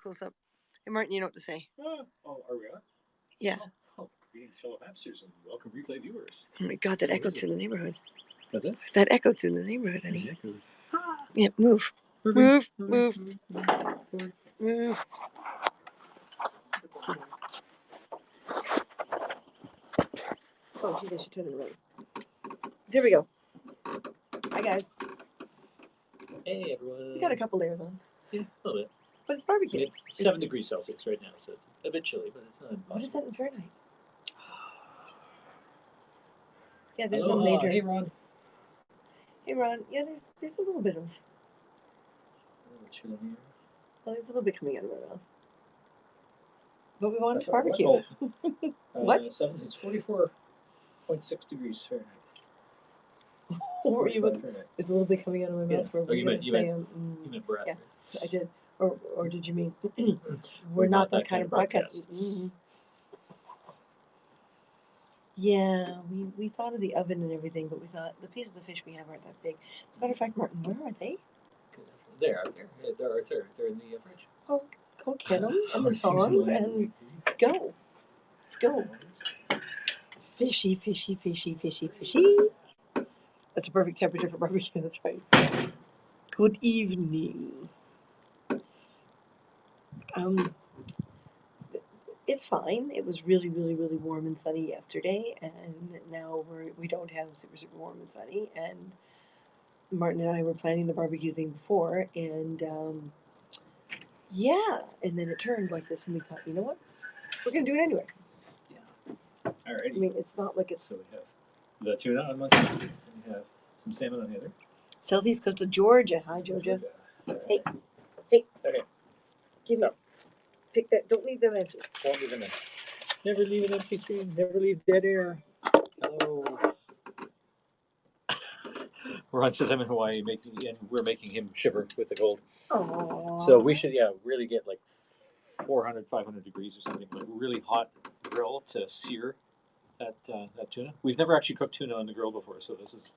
Close up. Hey, Martin, you know what to say. Are we on? Yeah. Greetings, fellow hamsters, and welcome, replay viewers. Oh my God, that echoed through the neighborhood. That's it? That echoed through the neighborhood, honey. Ah. Yeah, move. Move. Move. Move. Oh, gee, they should turn it around. There we go. Hi, guys. Hey, everyone. We got a couple layers on. Yeah, a little bit. But it's barbecue. It's 7 degrees Celsius right now, so it's a bit chilly, but it's not impossible. What is that in Fahrenheit? Yeah, there's Aloha. no major. Hey, Ron. Hey, Ron. Yeah, there's a little bit of. Chill here. Well, there's a little bit coming out of my mouth. But we wanted to That's barbecue. What? It's 44.6 degrees Fahrenheit. What were you with? There's a little bit coming out of my mouth. Yeah. You meant breath. Yeah, I did. Or did you mean we're not that kind of broadcast? Mm-hmm. Yeah, we thought of the oven and everything, but we thought the pieces of fish we have aren't that big. As a matter of fact, Martin, where are they? They're out there. They're right there. They're in the fridge. Oh, go get them and the tongs and go. Go. Fishy, fishy, fishy, fishy, fishy. That's a perfect temperature for barbecue. That's right. Good evening. It's fine. It was really, really, really warm and sunny yesterday, and now we don't have super, super warm and sunny. And Martin and I were planning the barbecue thing before, and yeah, and then it turned like this, and we thought, you know what, we're gonna do it anyway. Yeah. Alrighty. I mean, it's not like it's. So we have the tuna on one side, and we have some salmon on the other. Southeast coast of Georgia. Hi, Georgia. Hey. Okay. Give me. Pick that. Don't leave them empty. Won't leave them empty. Never leave an empty screen. Never leave dead air. Hello. Ron says I'm in Hawaii, and we're making him shiver with the cold. Aww. So we should, really get like 400, 500 degrees or something, like really hot grill to sear that tuna. We've never actually cooked tuna on the grill before, so this is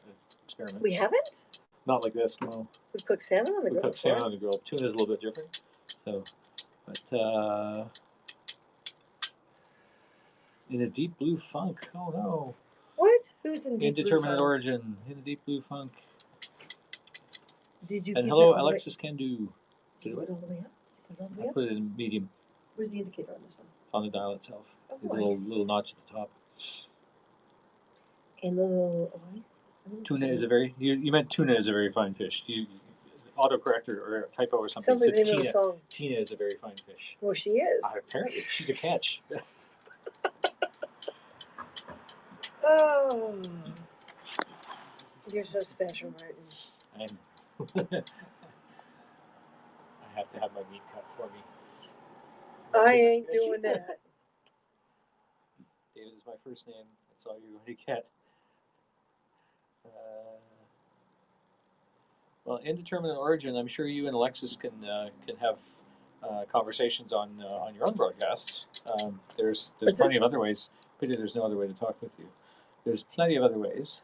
an experiment. We haven't? Not like this, no. We've cooked salmon on the grill. We cooked salmon on the grill. Tuna is a little bit different. So, but in a deep blue funk. Oh no. What? Who's in deep Indeterminate blue origin. In a deep blue funk. Did you? And hello, Alexis Can Do. Did you put it all the way up? I put it in medium. Where's the indicator on this one? It's on the dial itself. Oh, There's a little notch at the top. And little tuna is a very. You meant tuna is a very fine fish. Autocorrector or typo or something. Something in the song. Tina is a very fine fish. Well, she is. Apparently, she's a catch. Oh, you're so special, Martin. I have to have my meat cut for me. I ain't doing that. David is my first name. That's all you're going to get. Well, indeterminate origin. I'm sure you and Alexis can have conversations on your own broadcasts. There's plenty of other ways. Pity there's no other way to talk with you. There's plenty of other ways.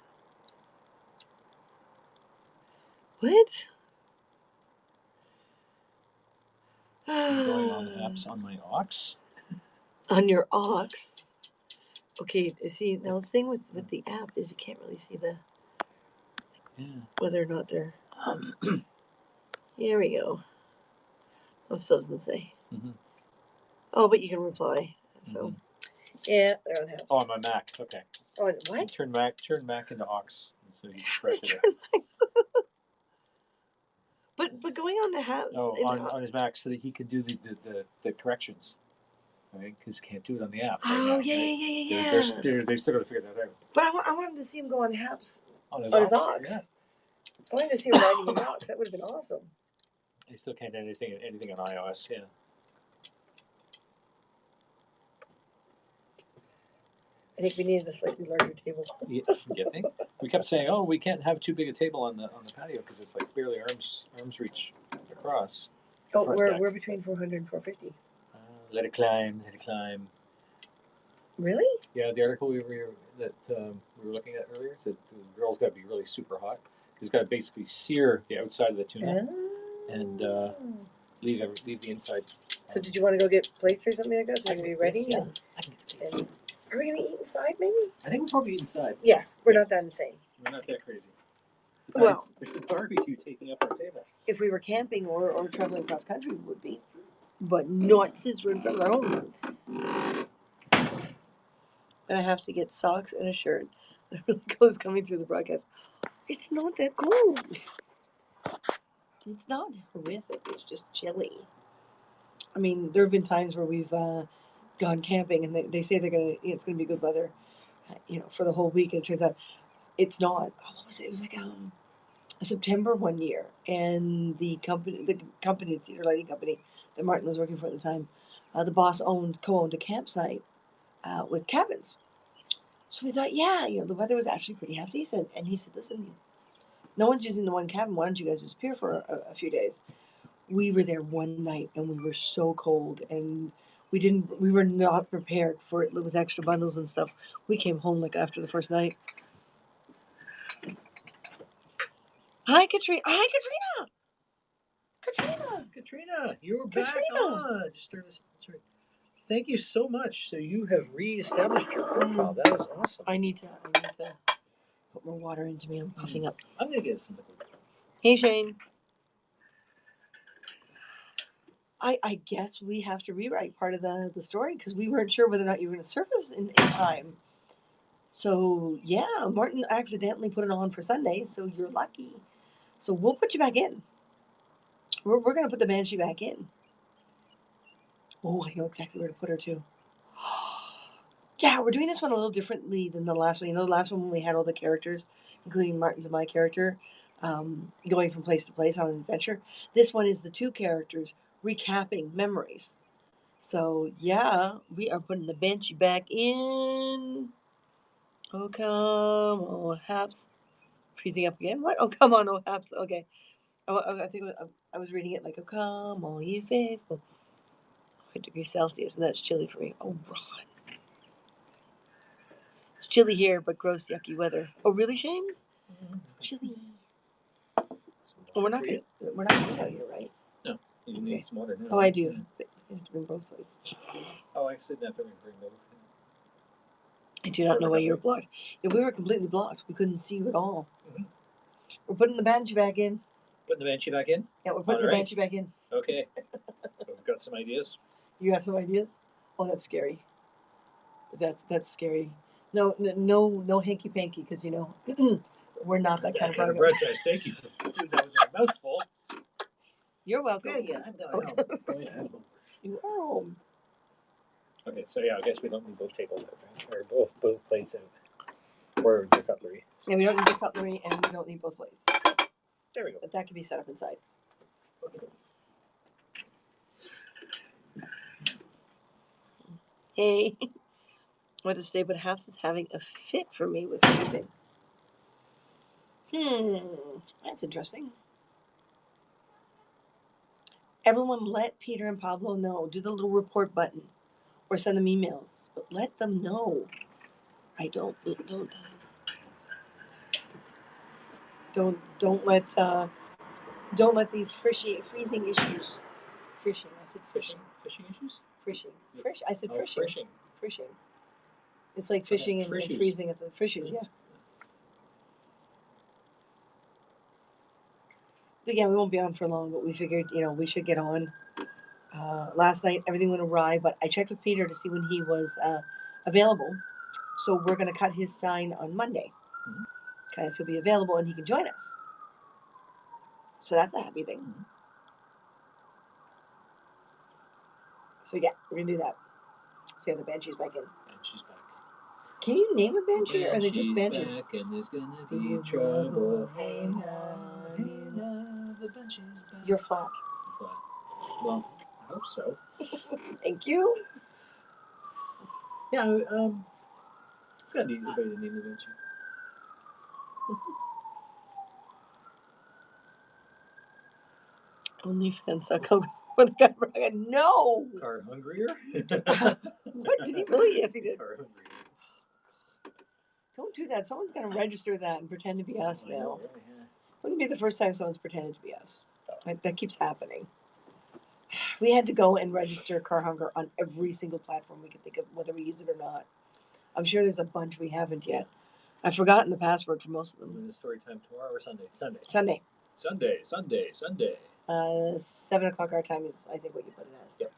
What? I'm going on apps on my aux. On your aux? Okay, see, now the thing with the app is you can't really see whether or not they're... Here we go. Oh, still doesn't say. Mm-hmm. Oh, but you can reply. So, yeah, they're on apps. Oh, on my Mac. Okay. Oh, what? You turn Mac into aux, so you just press it. But going on the house. Oh, on his Mac, so that he can do the corrections, right? Because he can't do it on the app. Right now, yeah. They're still got to figure that out. But I wanted to see him go on apps on his aux. Yeah. I wanted to see him riding an aux. That would have been awesome. I still can't do anything on iOS. Yeah. I think we needed a slightly larger table. You think? We kept saying, "Oh, we can't have too big a table on the patio because it's like barely arms reach across." Oh, we're between 400 and 450. Let it climb. Really? Yeah, the article we were looking at earlier said the grill's got to be really super hot. It's got to basically sear the outside of the tuna, and leave the inside. So did you want to go get plates or something like that so I we can can be ready? get plates, yeah. I can get plates. And are we gonna eat inside maybe? I think we'll probably eat inside. Yeah, we're Yeah. not that insane. We're not that crazy. Well- Besides, there's a barbecue taking up our table. If we were camping or traveling across country, we would be. But not since we're in front of our home. And I have to get socks and a shirt. The really cold is coming through the broadcast. It's not that cold. It's not horrific. It's just chilly. I mean, there have been times where we've gone camping and they say it's gonna be good weather, for the whole week. And it turns out it's not. Oh, what was it? It was like September one year, and the company, the theater lighting company that Martin was working for at the time, the boss co-owned a campsite with cabins. So we thought, yeah, the weather was actually pretty half decent. And he said, listen, no one's using the one cabin. Why don't you guys disappear for a few days? We were there one night and we were so cold and we were not prepared for it. It was extra bundles and stuff. We came home like after the first night. Hi, Katrina. Hi, Katrina. Katrina, you're back Katrina. on. Just throw this. That's right. Thank you so much. So you have reestablished your profile. That is awesome. I need to put more water into me. I'm puffing up. I'm gonna get some liquid. Hey, Shane. I guess we have to rewrite part of the story because we weren't sure whether or not you were going to surface in time. So, yeah, Martin accidentally put it on for Sunday, so you're lucky. So we'll put you back in. We're going to put the Banshee back in. Oh, I know exactly where to put her, too. Yeah, we're doing this one a little differently than the last one. The last one when we had all the characters, including Martin's and my character, going from place to place on an adventure. This one is the two characters recapping memories. So, yeah, we are putting the Banshee back in. Oh, come on, Haps. Freezing up again? What? Oh, come on, oh, Haps. Okay. I think I was reading it like, oh, come on, you faithful. 5 degrees Celsius, and that's chilly for me. Oh, Ron. It's chilly here, but gross, yucky weather. Oh, really, Shane? Chilly. Well, we're not going out here, right? No, you need some water now. Oh, I do. You have to bring both ways. Oh, I said that. Bring both. I do not know why you were blocked. If we were completely blocked, we couldn't see you at all. Mm-hmm. We're putting the Banshee back in. Putting the Banshee back in? Yeah, we're putting the Banshee back in. Okay. So we've got some ideas. You got some ideas? Oh, that's scary. That's scary. No hanky panky, because we're not that kind of program. Broadcast. Thank you for doing that with my mouth full. You're welcome. Yeah, You are home. Okay, so yeah, I guess we don't need both tables out, right? Or both plates out. Or the cutlery. Yeah, we don't need the cutlery and we don't need both plates. There we go. But that can be set up inside. Okay. Hey. What to say, but Haps is having a fit for me with freezing. That's interesting. Everyone let Peter and Pablo know. Do the little report button. Or send them emails. But let them know. I don't let these freezing issues. Frishing. I said fishing. Fishing issues? Frishing. Frish. I said frishing. Frishing. Frishing. It's like fishing and freezing at the frishes, yeah. But yeah, we won't be on for long, but we figured, we should get on. Last night, everything went awry, but I checked with Peter to see when he was available. So we're going to cut his sign on Monday. Because he'll be available and he can join us. So that's a happy thing. So yeah, we're going to do that. See how the Banshee's back in. Banshee's back. Can you name a Banshee, or are they just Banshees? Back and there's gonna be trouble. Hey now, the Banshee's back. You're flat. Flat. Well, I hope so. Thank you. Yeah, it's gotta be everybody to name the Banshee. OnlyFans.com. No! Car hungrier? What? Did he really? Yes, he did. Car hungrier. Don't do that. Someone's going to register that and pretend to be us now. Know, right? Yeah. Wouldn't be the first time someone's pretended to be us. That keeps happening. We had to go and register car hunger on every single platform we could think of, whether we use it or not. I'm sure there's a bunch we haven't yet. I've forgotten the password for most of them. Doing the story time tomorrow or Sunday? Sunday. Sunday. Sunday. 7 o'clock our time is, I think, what you put it as. Yep.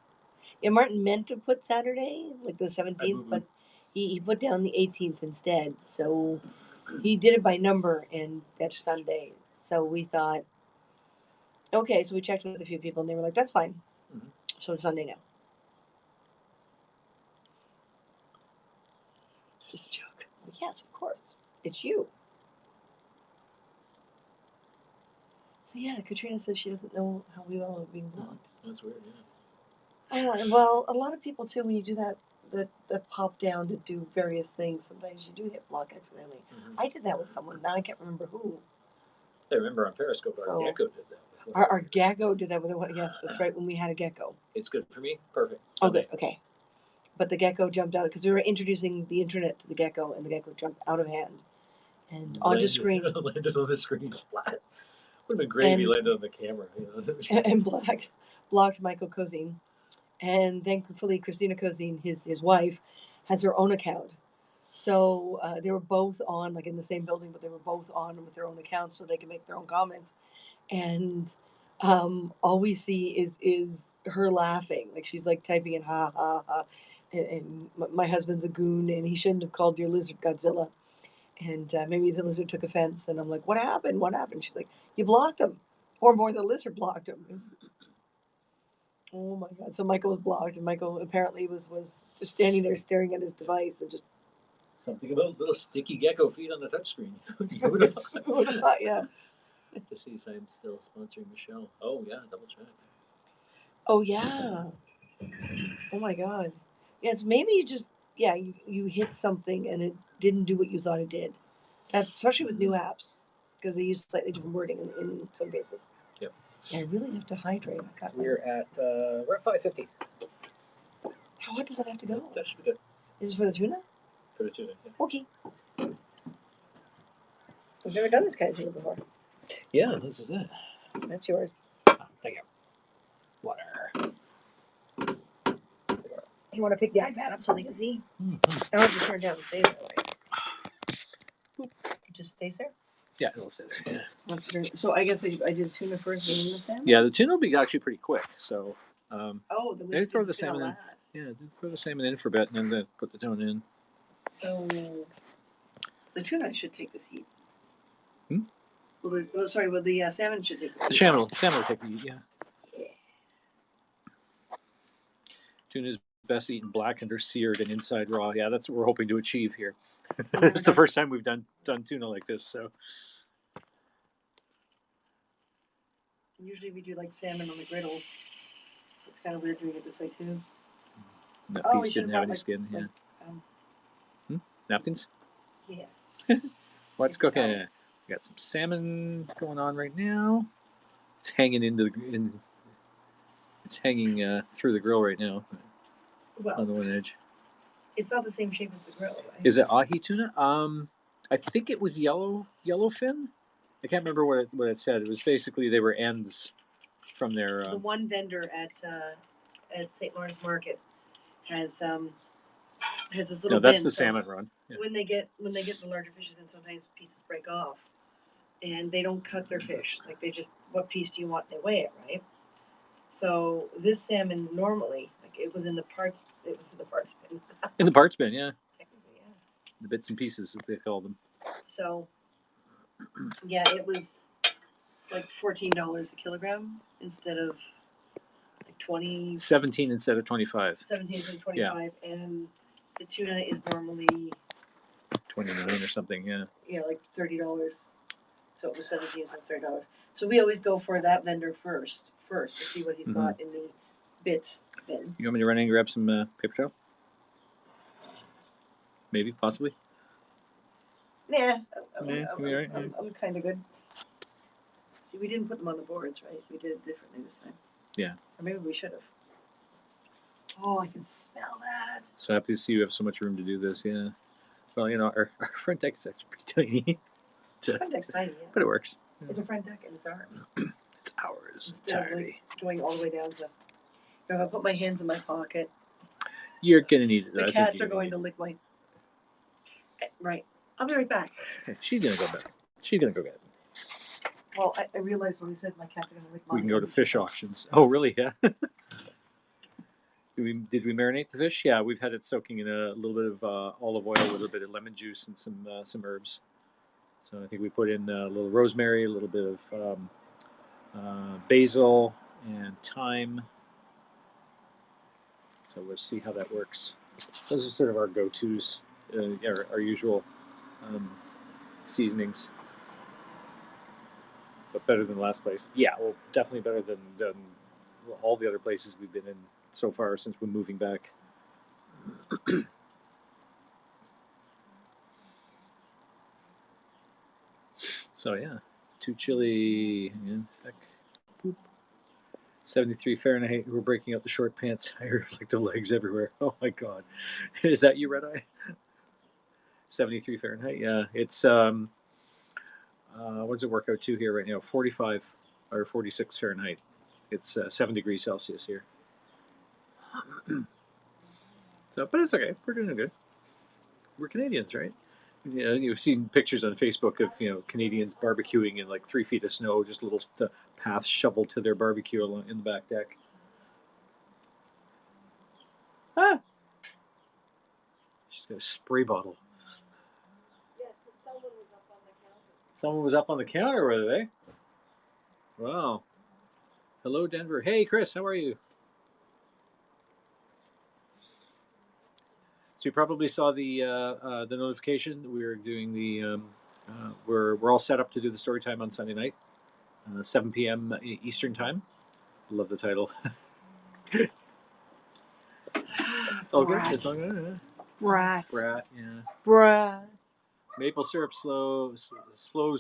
Yeah, Martin meant to put Saturday, like the I 17th, boo-booed. but he put down the 18th instead. So he did it by number, and that's Sunday. So we thought, okay, so we checked with a few people, and they were like, that's fine. Mhm. So it's Sunday now. Just a joke. Yes, of course. It's you. So yeah, Katrina says she doesn't know how we all are being blocked. That's weird, yeah. Well, a lot of people too, when you do that pop down to do various things, sometimes you do hit block accidentally. Mm-hmm. I did that with someone. Now I can't remember who. I remember on Periscope, So, our gecko did that before. Our gecko did that with one. Yes, that's right. When we had a gecko. It's good for me. Perfect. Oh, good. Okay. But the gecko jumped out because we were introducing the internet to the gecko, and the gecko jumped out of hand and onto screen. Landed on the screen splat. Would have been great if he landed on the camera. And blocked Michael Cozine. And thankfully, Christina Cozine, his wife, has her own account. So they were both on, like in the same building, but they were both on with their own accounts, so they can make their own comments. And all we see is her laughing, like she's like typing in ha ha ha, and my husband's a goon, and he shouldn't have called your lizard Godzilla. And maybe the lizard took offense, and I'm like, what happened? What happened? She's like, you blocked him, or more, the lizard blocked him. Oh my god! So Michael was blocked, and Michael apparently was just standing there staring at his device and just something about little sticky gecko feet on the touchscreen. You would have thought. Yeah. To see if I'm still sponsoring Michelle. Oh yeah, double check. Oh yeah. Oh my god. Yes, maybe you hit something and it didn't do what you thought it did. That's especially with new apps because they use slightly different wording in some cases. Yep. Yeah, I really have to hydrate. So we're at 5:50. How hot does it have to go? That should be good. Is this for the tuna? For the tuna. Yeah. Okay. We've never done this kind of tuna before. Yeah, this is it. That's yours. Oh, thank you. Water. You want to pick the iPad up so they can see? Mm-hmm. I want to turn down the stage that way. Boop. It just stays there? Yeah, it'll stay there. Yeah. So I guess I did tuna first and then the salmon? Yeah, the tuna will be actually pretty quick. So then we maybe should throw do the salmon in. last. Yeah, throw the salmon in for a bit and then put the tuna in. So the tuna should take the seat. Hmm? Well, the salmon should take the seat. The salmon will take the heat, yeah. Tuna is best eaten blackened or seared and inside raw. Yeah, that's what we're hoping to achieve here. It's the first time we've done tuna like this, so. Usually we do like salmon on the griddle. It's kind of weird doing it this way too. That Oh, we piece should didn't have have any brought, skin. like, Yeah. Napkins? Yeah. What's Paper cooking? towels. We got some salmon going on right now. It's hanging It's hanging through the grill right now Well, on the one edge. it's not the same shape as the grill, right? Is it ahi tuna? I think it was yellowfin. I can't remember what it said. It was basically they were ends from their. The one vendor at St. Lawrence Market has this little No, that's bin. the So salmon run. Yeah. when they get the larger fishes in, sometimes pieces break off, and they don't cut their fish. Like they just, what piece do you want? They weigh it, right? So this salmon normally, like it was in the parts bin. In the parts bin, yeah. Technically, yeah. The bits and pieces, as they call them. So yeah, it was like $14 a kilogram instead of like 20. 17 instead of 25. 17 instead of 25, and the tuna is normally 29 or something, yeah. like $30. So it was 17 instead of $30. So we always go for that vendor first to see what he's got in the bits bin. You want me to run in and grab some paper towel? Maybe, possibly. Nah, I'm I'm kind of good. See, we didn't put them on the boards, right? We did it differently this time. Yeah. Or maybe we should have. Oh, I can smell that. So happy to see you have so much room to do this, yeah. Well, our front deck is actually pretty tiny. Front deck's tiny, yeah. But it works. It's a front deck and it's ours. It's ours Instead entirely. of like going all the way down to If I put my hands in my pocket, You're gonna need it. the cats are going to lick my. Right. I'll be right back. She's gonna go back. She's gonna go get it. Well, I realized when we said my cats are going to lick my. We can go to fish auctions. Oh, really? Yeah. Did we marinate the fish? Yeah, we've had it soaking in a little bit of olive oil, a little bit of lemon juice, and some herbs. So I think we put in a little rosemary, a little bit of basil, and thyme. So let's see how that works. Those are sort of our go-tos, our usual seasonings. But better than the last place. Yeah, well, definitely better than all the other places we've been in so far since we're moving back. So yeah, too chilly. Yeah, sec. Boop. 73 Fahrenheit. We're breaking out the short pants. I reflective legs everywhere. Oh my god, is that you, Red Eye? 73 Fahrenheit. Yeah, it's what does it work out to here right now? 45 or 46 Fahrenheit. It's 7 degrees Celsius here. So, but it's okay. We're doing good. We're Canadians, right? You know, you've seen pictures on Facebook of Canadians barbecuing in like 3 feet of snow, just a little path shoveled to their barbecue in the back deck. Ah, she's got a spray bottle. Yes, someone was up on the counter. Someone was up on the counter, were they? Wow. Hello, Denver. Hey, Chris, how are you? So you probably saw the notification. We're doing the we're all set up to do the story time on Sunday night, 7 p.m. Eastern time. Love the title. It's all good. It's all good. Yeah. Brat. Brat. Yeah. Brat. Maple syrup flows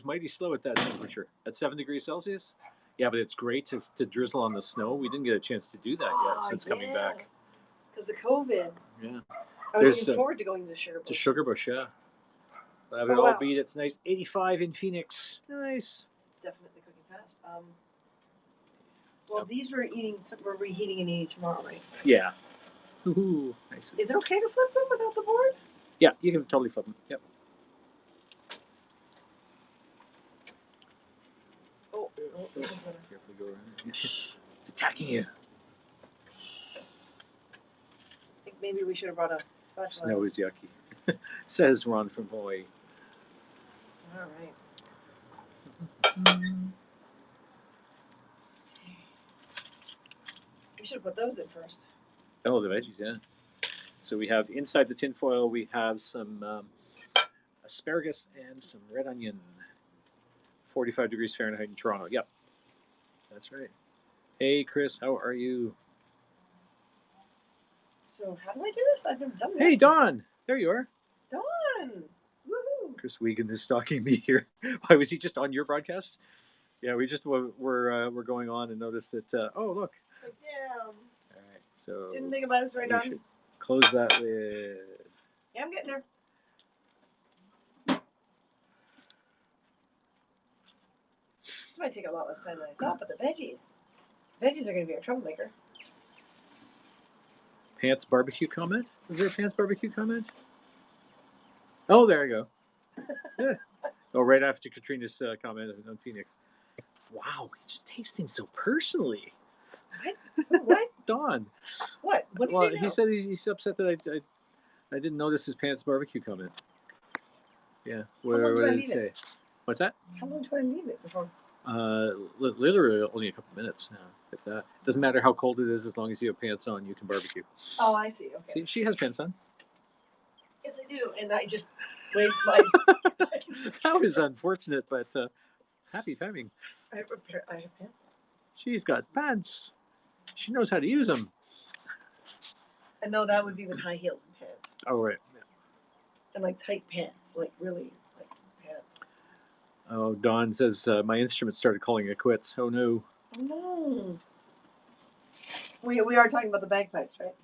mighty slow at that temperature. At 7 degrees Celsius. Yeah, but it's great to drizzle on the snow. We didn't get a chance to do that yet since coming back. Because of COVID. Yeah. I was looking forward to going to Sugar Bush. To Sugar Bush, yeah. We'll have it all beat. It's nice. 85 in Phoenix. Nice. It's definitely cooking fast. Well, these we're reheating and eating tomorrow, right? Yeah. Ooh, nice. Is it okay to flip them without the board? Yeah, you can totally flip them. Yep. Oh. Carefully go around. It's attacking you. I think maybe we should have brought a spatula. Snow is yucky. Says Ron from Hawaii. All right. We should have put those in first. Oh, the veggies, yeah. So we have inside the tinfoil, we have some asparagus and some red onion. 45 degrees Fahrenheit in Toronto. Yep. That's right. Hey, Chris, how are you? So how do I do this? I've never done this. Hey, Don. There you are. Don. Woohoo. Chris Wiegand is stalking me here. Why was he just on your broadcast? Yeah, we just were going on and noticed that. Oh, look. Damn. All right, so Didn't think about this right now. Close that lid. Yeah, I'm getting there. This might take a lot less time than I thought, but the veggies are going to be a troublemaker. Pants barbecue comment? Was there a pants barbecue comment? Oh, there you go. Yeah. Oh, right after Katrina's comment on Phoenix. Wow, he just takes things so personally. What? What? Don. What? What did Well, he know? he said he's upset that I didn't notice his pants barbecue comment. Yeah. What did it say? What's that? How long do I leave it before? Literally only a couple minutes. If that doesn't matter how cold it is, as long as you have pants on, you can barbecue. Oh, I see. Okay. See, she has pants on. Yes, I do, and I just waved my. That was unfortunate, but happy timing. I have pants. She's got pants. She knows how to use them. And no, that would be with high heels and pants. Oh, right. Yeah. And like tight pants, like really like pants. Oh, Dawn says my instrument started calling it quits. Oh no. Oh no. We are talking about the bagpipes, right?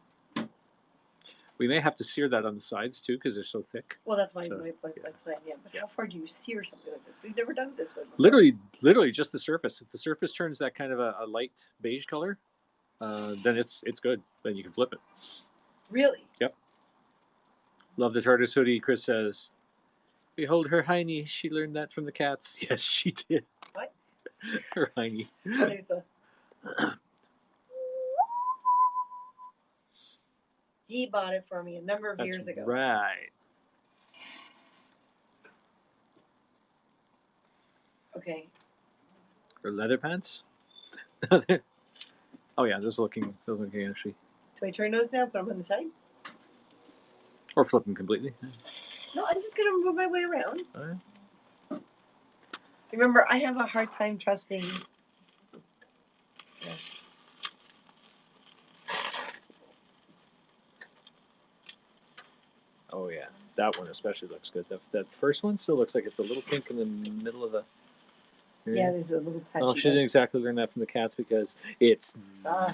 We may have to sear that on the sides too because they're so thick. Well, that's my plan. Yeah, but how far do you sear something like this? We've never done this one before. Literally just the surface. If the surface turns that kind of a light beige color, then it's good. Then you can flip it. Really? Yep. Love the tortoise hoodie. Chris says, "Behold her hiney. She learned that from the cats." Yes, she did. What? Her hiney. What is the... He bought it for me a number of years ago. Right. Okay. Her leather pants. Oh yeah, those looking actually. Do I turn those down? Put them on the side? Or flip them completely. No, I'm just gonna move my way around. All right. Remember, I have a hard time trusting. Yeah. Oh yeah, that one especially looks good. That first one still looks like it's a little pink in the middle of the. Yeah, there's a little patchy. Oh, she didn't exactly learn that from the cats because it's not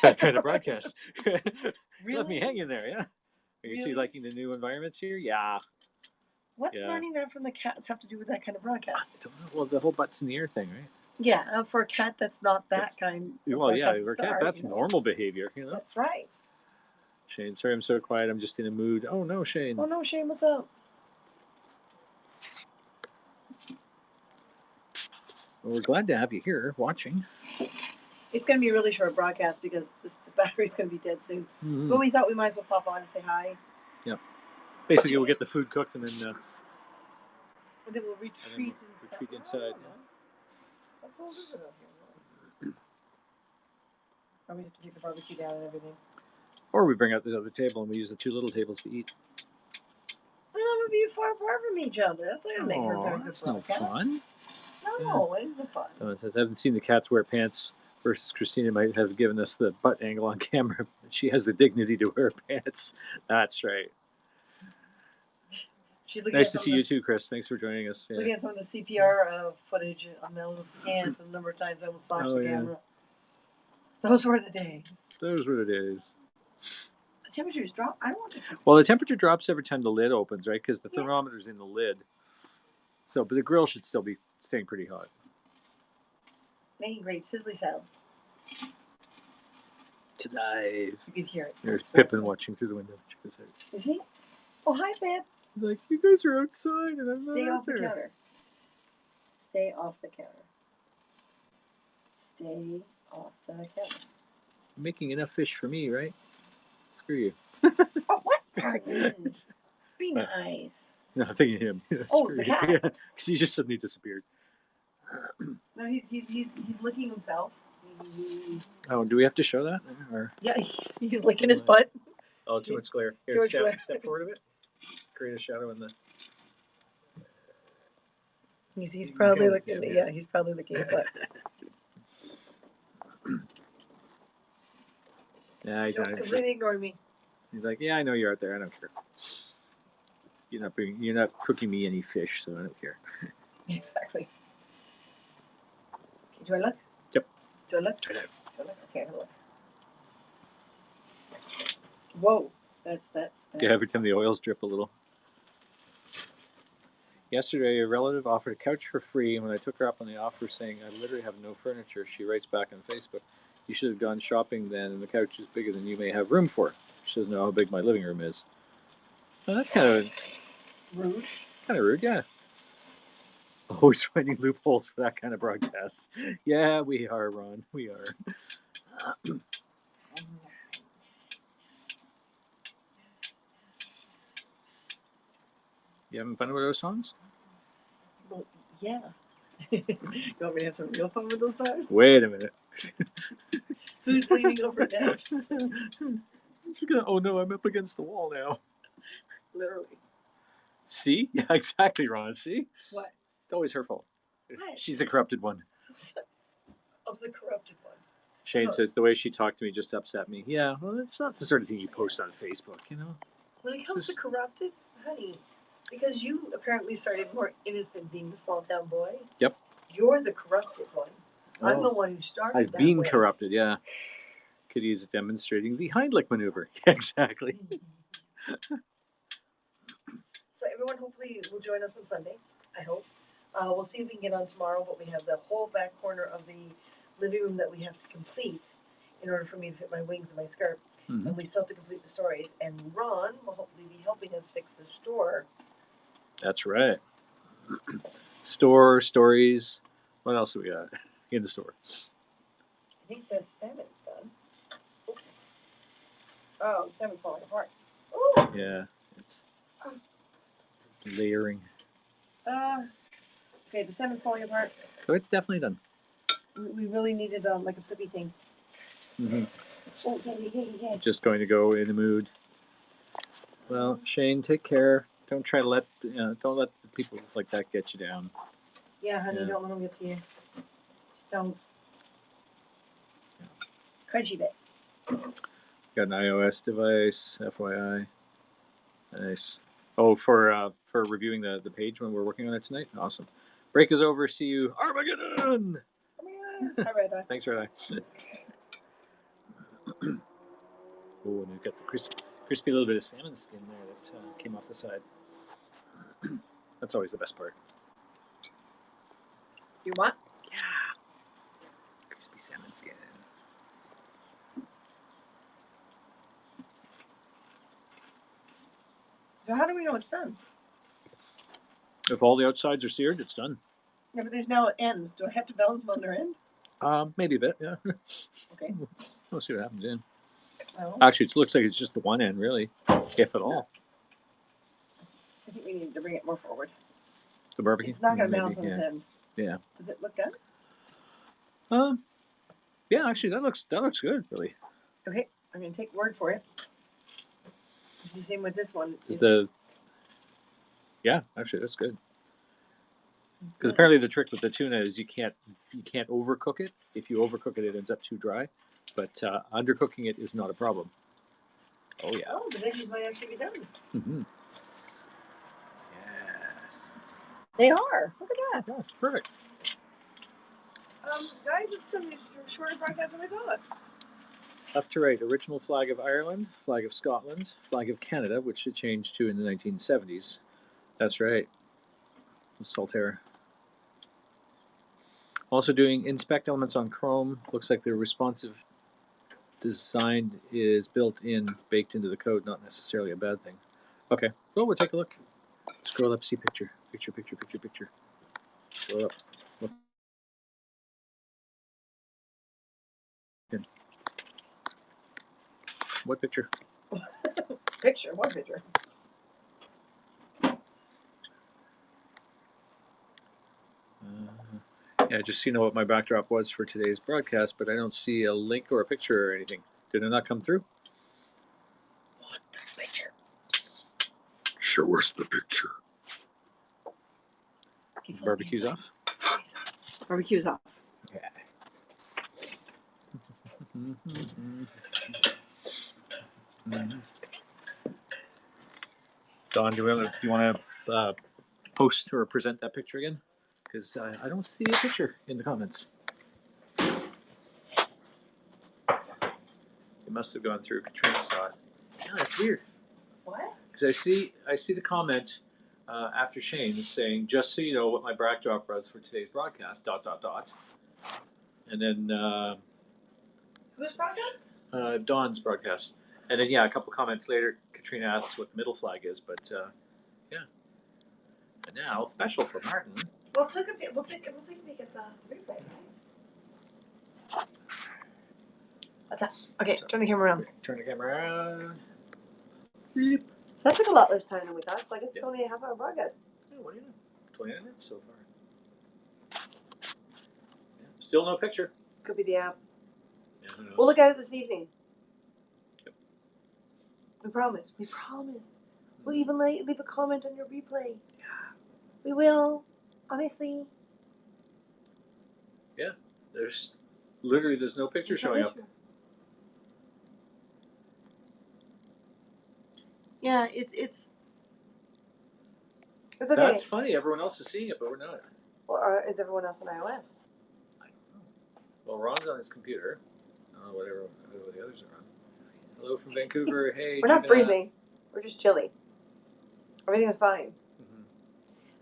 that kind of broadcast. Really? Let me hang in there, yeah. Are you two liking the new environments here? Yeah. What's learning that from the cats have to do with that kind of broadcast? I don't know. Well, the whole butts in the ear thing, right? Yeah, for a cat that's not that kind. Well, yeah, for a cat, start, that's normal behavior, you know. That's right. Shane, sorry I'm so quiet. I'm just in a mood. Oh no, Shane. Oh no, Shane, what's up? Well, we're glad to have you here watching. It's going to be a really short broadcast because the battery's going to be dead soon. Mm-hmm. But we thought we might as well pop on and say hi. Yep. Basically, we'll get the food cooked and then. And then we'll retreat inside. Yeah. How cold is it out here? Probably have to take the barbecue down and everything. Or we bring out this other table and we use the two little tables to eat. Well, that would be far apart from each other. That's not going to make for a very good that's no fun. No, it isn't fun. It says, I haven't seen the cats wear pants versus Christina might have given us the butt angle on camera. She has the dignity to wear pants. That's right. Nice to see you too, Chris. Thanks for joining us. Yeah. Looking at some of the CPR footage on the little scans, the number of times I almost botched the camera. Those were the days. Those were the days. The temperatures drop. I want the temperature. Well, the temperature drops every time the lid opens, right? Because the thermometer's in the lid. So, but the grill should still be staying pretty hot. Making great sizzly sounds. It's live. You can hear it. There's Pippin watching through the window. Is he? Oh, hi, Pip. He's like, you guys are outside and I'm Stay not off the counter. Stay off the counter. Stay off the counter. You're making enough fish for me, right? Screw you. Oh, what? Pardon. Be nice. No, I'm thinking him. Oh, the cat. Yeah, because he just suddenly disappeared. No, he's licking himself. Oh, do we have to show that? Or? Yeah, he's licking his butt. Oh, too much glare. Here, step forward a bit. Create a shadow in the. He's probably looking. Yeah, he's probably licking his butt. Yeah, he's not. Completely ignoring me. He's like, yeah, I know you're out there. I don't care. You're not cooking me any fish, so I don't care. Exactly. Okay, do I look? Yep. Do I look? Do I look? Okay, I'm gonna look. Whoa, that's. Yeah, every time the oils drip a little. Yesterday, a relative offered a couch for free, and when I took her up on the offer saying I literally have no furniture, she writes back on Facebook, you should have gone shopping then, and the couch is bigger than you may have room for. She doesn't know how big my living room is. Well, that's kind of rude. Kind of rude, yeah. Always finding loopholes for that kind of broadcast. Yeah, we are, Ron. We are. You having fun with those songs? Well, yeah. You want me to have some real fun with those bars? Wait a minute. Who's leaning over there? Oh no, I'm up against the wall now. Literally. See? Yeah, exactly, Ron. See? What? It's always her fault. What? She's the corrupted one. Of the corrupted one. Shane says the way she talked to me just upset me. Yeah, well, it's not the sort of thing you post on Facebook, you know? When it comes to corrupted, honey, because you apparently started more innocent being the small town boy. Yep. You're the corrupted one. Oh, I'm the one who started I've been corrupted, yeah. Kitty is demonstrating the Heimlich maneuver. Exactly. So everyone hopefully will join us on Sunday, I hope. We'll see if we can get on tomorrow, but we have the whole back corner of the living room that we have to complete in order for me to fit my wings in my skirt. Mm-hmm. And we still have to complete the stories. And Ron will hopefully be helping us fix the store. That's right. Store, stories. What else do we got in the store? I think that salmon's done. Oops. Oh, the salmon's falling apart. Ooh. Yeah. It's layering. Okay, the salmon's falling apart. So it's definitely done. We really needed like a flippy thing. Mm-hmm. Oh, yeah. Just going to go in the mood. Well, Shane, take care. Don't try to don't let the people like that get you down. Yeah, honey, Yeah. don't let them get to you. Don't. Crunchy bit. Got an iOS device, FYI. Nice. Oh, for reviewing the page when we're working on it tonight. Awesome. Break is over. See you, Armageddon. Hi, Reda. Thanks, Red Eye. Oh, and we've got the crispy little bit of salmon skin there that came off the side. That's always the best part. You want? Yeah. Crispy salmon skin. So how do we know it's done? If all the outsides are seared, it's done. Yeah, but there's now ends. Do I have to balance them on their end? Maybe a bit, yeah. Okay. We'll see what happens in. Well, Actually, it looks like it's just the one end, really, if at all. I think we need to bring it more forward. The barbecue. It's not going to Maybe, balance on its end. Yeah. Does it look good? Yeah. Actually, that looks good, really. Okay, I'm going to take word for it. It's the same with this one. Yeah, actually, that's good. Because apparently the trick with the tuna is you can't overcook it. If you overcook it, it ends up too dry. But undercooking it is not a problem. Oh yeah. Oh, the veggies might actually be done. Mm-hmm. Yes. They are. Look at that. Oh, perfect. Guys, this is going to be a shorter broadcast than I thought. Left to right, original flag of Ireland, flag of Scotland, flag of Canada, which it changed to in the 1970s. That's right. Saltaire. Also doing inspect elements on Chrome. Looks like the responsive design is built in, baked into the code, not necessarily a bad thing. Okay, well, we'll take a look. Scroll up, see picture. Picture. Scroll up. Look. What picture? Picture? What picture? Yeah, just so you know what my backdrop was for today's broadcast, but I don't see a link or a picture or anything. Did it not come through? What the picture? Show us the picture. Barbecue's off? Barbecue's off. Yeah. Don, do you want to post or present that picture again? Because I don't see a picture in the comments. It must have gone through. Katrina saw it. Yeah, that's weird. What? Because I see the comment after Shane saying, "Just so you know what my backdrop was for today's broadcast." ... And then Whose broadcast? Dawn's broadcast. And then a couple comments later, Katrina asks what the middle flag is, but yeah. And now special for Martin. We'll take a peek at the replay, right? That's it. Okay, turn the camera around. Turn the camera around. So that took a lot less time than we thought, so I guess it's Yeah. only a half hour broadcast. Yeah, what do you know? 20 minutes so far. Yeah. Still no picture. Could be the app. Yeah, who knows? We'll look at it this evening. Yep. We promise. We'll even leave a comment on your replay. Yeah. We will. Honestly. Yeah. There's no picture showing up. Yeah, it's okay. That's funny. Everyone else is seeing it, but we're not. Or is everyone else on iOS? I don't know. Well, Ron's on his computer. Whatever the others are on. Hello from Vancouver. Hey. We're not freezing. We're just chilly. Everything is fine. Mm-hmm.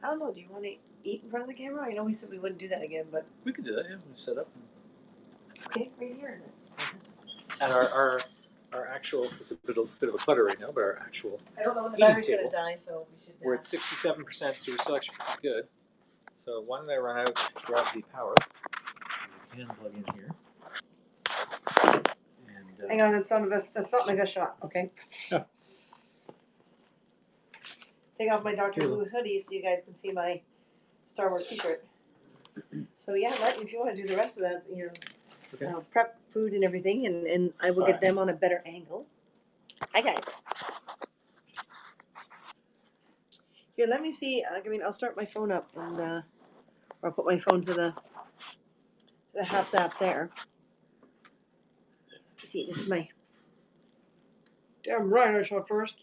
I don't know. Do you want to? eat in front of the camera? I know we said we wouldn't do that again, but We could do that. Yeah, we set up. okay, right here. And our actual, it's a bit of a clutter right now, but our actual, I don't know when the eating battery's table. gonna die, so we should. We're at 67%, so we're still actually pretty good. So why don't I run out, grab the power, and plug in here. And, Hang on, that's not my best shot. Okay. Oh. Take off my Doctor Here. Who hoodie so you guys can see my Star Wars T-shirt. So yeah, if you want to do the rest of that, you know, Okay. I'll prep food and everything, and I will get them on a better angle. Hi guys. Here, let me see. I mean, I'll start my phone up, and or I'll put my phone to the Haps app there. See, this is my. Damn right, I shot first.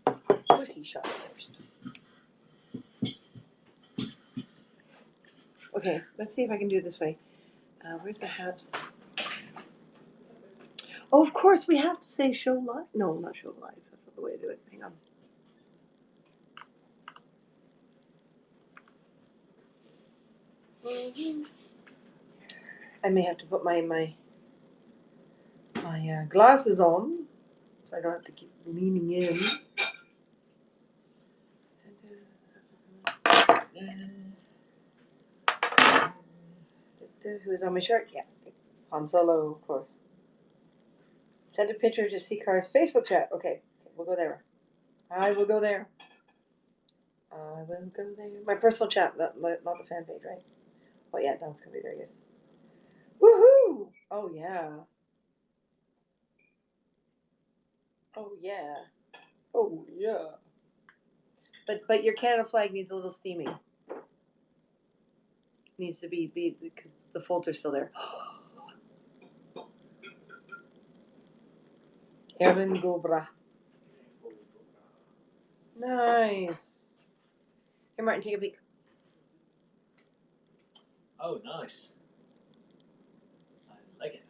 Of course, he shot first. Okay, let's see if I can do it this way. Where's the Haps? Oh, of course, we have to say show live. No, not show live. That's not the way to do it. Hang on. I may have to put my glasses on, so I don't have to keep leaning in. Who's on my shirt? Yeah, Han Solo, of course. Send a picture to C-Car's Facebook chat. Okay, we'll go there. I will go there. I will go there. My personal chat, not the fan page, right? Oh yeah, Don's gonna be there, yes. Woohoo! Oh yeah. Oh yeah. Oh yeah. But your Canada flag needs a little steamy. Needs to be because the folds are still there. Erin Gobra. Nice. Here, Martin, take a peek. oh, nice. I like it.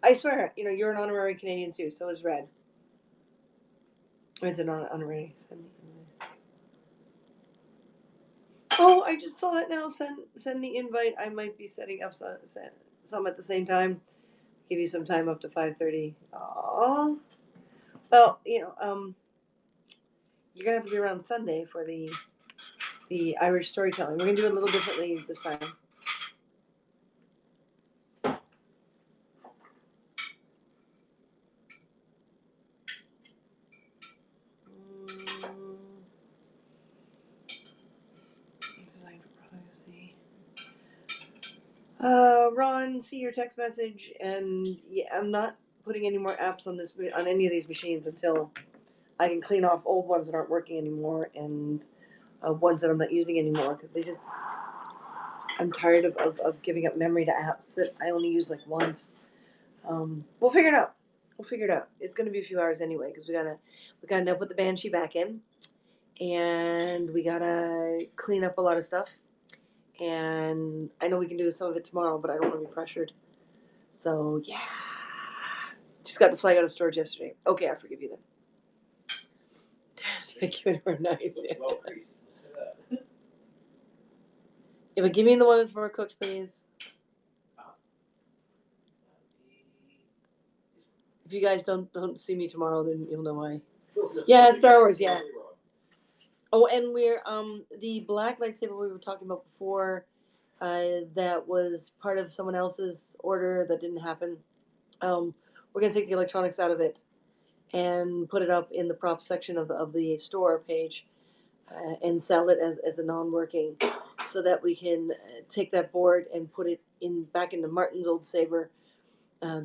I swear, you know, you're an honorary Canadian too, so is Red. Red's an honorary. Oh, I just saw that now. Send the invite. I might be setting up some at the same time. Give you some time up to 5:30. Aww. Well, you know, you're gonna have to be around Sunday for the Irish storytelling. We're gonna do it a little differently this time. Design for privacy. Ron, see your text message, and yeah, I'm not putting any more apps on any of these machines until I can clean off old ones that aren't working anymore and ones that I'm not using anymore because I'm tired of giving up memory to apps that I only use like once. We'll figure it out. It's gonna be a few hours anyway because we gotta now put the Banshee back in, and we gotta clean up a lot of stuff. And I know we can do some of it tomorrow, but I don't want to be pressured. So yeah, just got the flag out of storage yesterday. Okay, I forgive you then. Thank you, we're nice. Yeah. Well creased. Let's say that. Yeah, but give me the one that's more cooked, please. If you guys don't see me tomorrow, then you'll know why. Yeah, Star Wars. Yeah. Oh, and we're the black lightsaber we were talking about before. That was part of someone else's order that didn't happen. We're gonna take the electronics out of it and put it up in the props section of the store page and sell it as a non-working, so that we can take that board and put it back into Martin's old saber,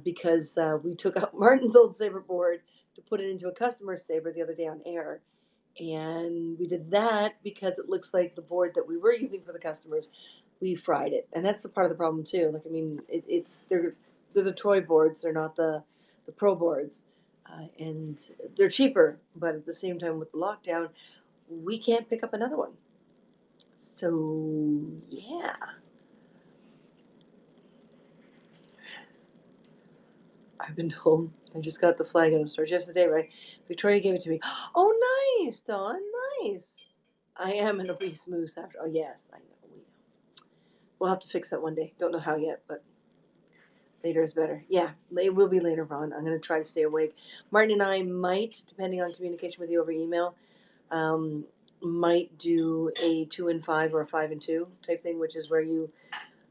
because we took out Martin's old saber board to put it into a customer's saber the other day on air. And we did that because it looks like the board that we were using for the customers, we fried it, and that's the part of the problem too. Like, I mean, they're the toy boards, they're not the pro boards, and they're cheaper. But at the same time, with the lockdown, we can't pick up another one. So yeah. I've been told. I just got the flag out of the store yesterday, right? Victoria gave it to me. Oh, nice, Dawn. Nice. I am an obese moose after. Oh yes, I know. We know. We'll have to fix that one day. Don't know how yet, but later is better. Yeah, it will be later, Ron. I'm going to try to stay awake. Martin and I might, depending on communication with you over email, um, might do a 2 and 5 or a 5 and 2 type thing, which is where you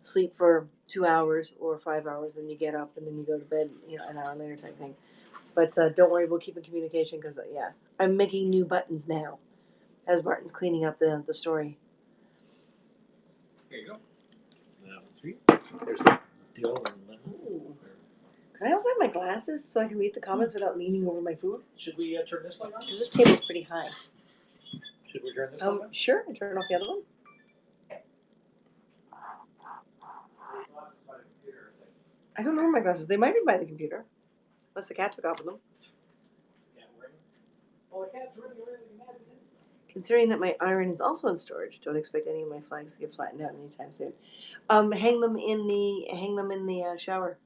sleep for 2 hours or 5 hours, then you get up and then you go to bed, an hour later type thing. But don't worry, we'll keep in communication because yeah, I'm making new buttons now as Martin's cleaning up the story. Here you go. That one's for you. There's the dill and lemon. Ooh. Can I also have my glasses so I can read the comments without leaning over my food? Should we turn this light on? Because this table's pretty high. Should we turn this light on? Sure, and turn off the other one. I don't know where my glasses. They might be by the computer, unless the cat took off with them. Oh, the cat's really mad. Considering that my iron is also in storage, don't expect any of my flags to get flattened out anytime soon. Hang them in the shower.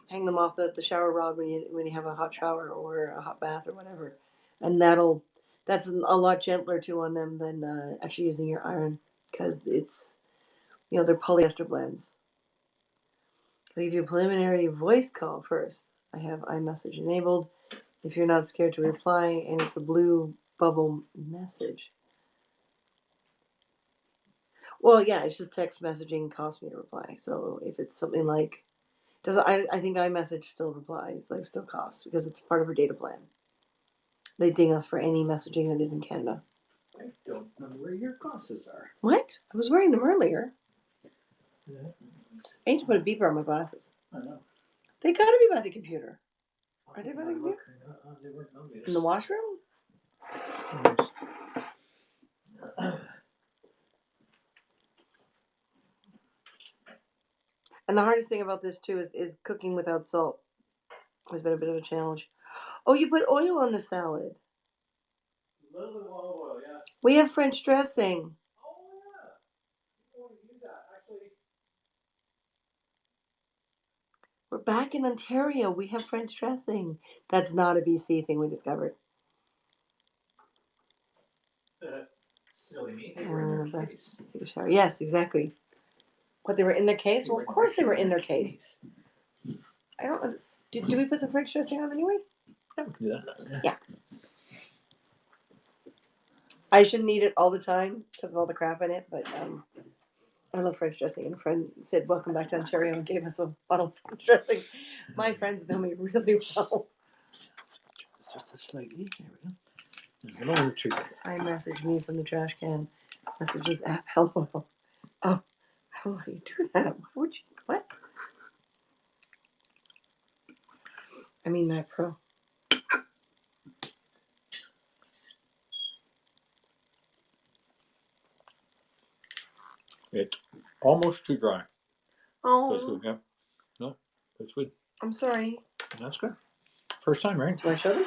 Hang them off the shower rod when you have a hot shower or a hot bath or whatever, and that's a lot gentler too on them than actually using your iron because it's they're polyester blends. I'll give you a preliminary voice call first. I have iMessage enabled. If you're not scared to reply, and it's a blue bubble message. Well, yeah, it's just text messaging costs me to reply. So if it's something like, I think iMessage still replies, like still costs because it's part of our data plan. They ding us for any messaging that is in Canada. I don't know where your glasses are. What? I was wearing them earlier. Yeah. I need to put a beeper on my glasses. I know. They gotta be by the computer. Are they by the computer? They weren't obvious. In the washroom? And the hardest thing about this too is cooking without salt. Has been a bit of a challenge. Oh, you put oil on the salad. A little bit of olive oil, yeah. We have French dressing. Oh, yeah. You want to use that, actually. We're back in Ontario. We have French dressing. That's not a BC thing we discovered. Silly me. They were in their case. Take a shower. Yes, exactly. What, they were in their case? Well, of course they were in their case. I don't. Did we put some French dressing on anyway? Yeah, we can do that. Yeah. I shouldn't eat it all the time because of all the crap in it, but I love French dressing. And a friend said, "Welcome back to Ontario," and gave us a bottle of French dressing. My friends know me really well. It's just a slightly. There we go. There's one other treat. I message me from the trash can. Messages app. Hello. Oh, I don't know how you do that. Why would you? What? I mean, Mac Pro. It's almost too dry. Oh. That's good, yeah. No, that's good. I'm sorry. That's good. First time, right? Do I show them?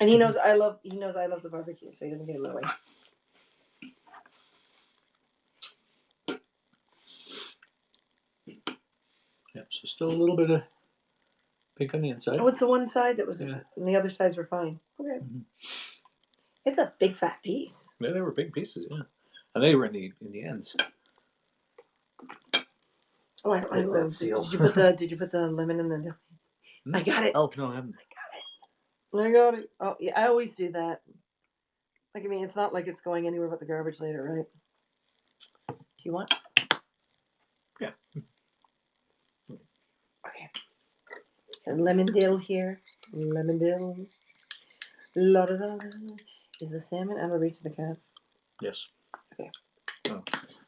And he knows I love the barbecue, so he doesn't get in my way. Yeah, so still a little bit of pink on the inside. Oh, it's the one side that was, Yeah. and the other sides were fine. Okay. Mhm. It's a big fat piece. Yeah, they were big pieces, yeah. And they were in the ends. Oh, I Like love. that seal. Did you put the lemon in the? I got it. Oh no, I haven't. I got it. Oh yeah, I always do that. Like, I mean, it's not like it's going anywhere but the garbage later, right? Do you want? Yeah. Okay. And lemon dill here. Lemon dill. La da da. Is the salmon out of reach of the cats? Yes. Okay. Oh,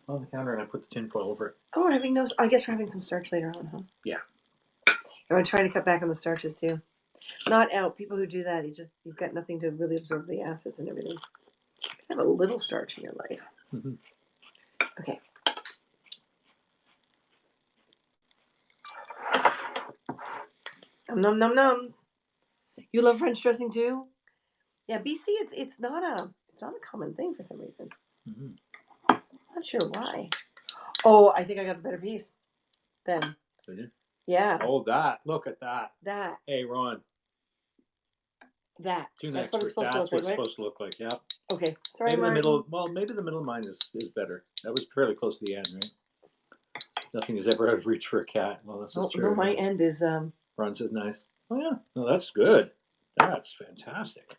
on the counter, and I put the tin foil over it. Oh, we're having no. I guess we're having some starch later on, huh? Yeah. And we're trying to cut back on the starches too. Not out. People who do that, you've got nothing to really absorb the acids and everything. Have a little starch in your life. Mm-hmm. Okay. Num num nums. You love French dressing too? Yeah, BC. It's not a common thing for some reason. Mm-hmm. Not sure why. Oh, I think I got the better piece. Then. Did you? Yeah. Oh, that! Look at that. That. Hey, Ron. That. Tuna That's what it's expert. supposed to That's look what like, it's right? supposed to look like. Yeah. Okay. Sorry, Maybe the Martin. middle. Well, maybe the middle of mine is better. That was fairly close to the end, right? Nothing is ever out of reach for a cat. Well, this is true. No, my end is Ron says nice. Oh yeah. No, that's good. That's fantastic.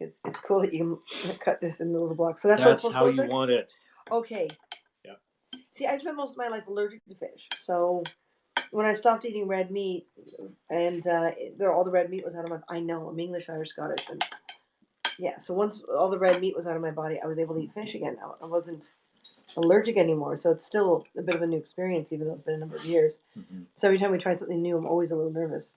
it's cool that you can cut this into little blocks. So that's what it's supposed how to look you like? want it. Okay. Yeah. See, I spent most of my life allergic to fish. So when I stopped eating red meat, and all the red meat was out of my. I know I'm English, Irish, Scottish, and yeah. So once all the red meat was out of my body, I was able to eat fish again. Now I wasn't allergic anymore. So it's still a bit of a new experience, even though it's been a number of years. Mm-hmm. So every time we try something new, I'm always a little nervous.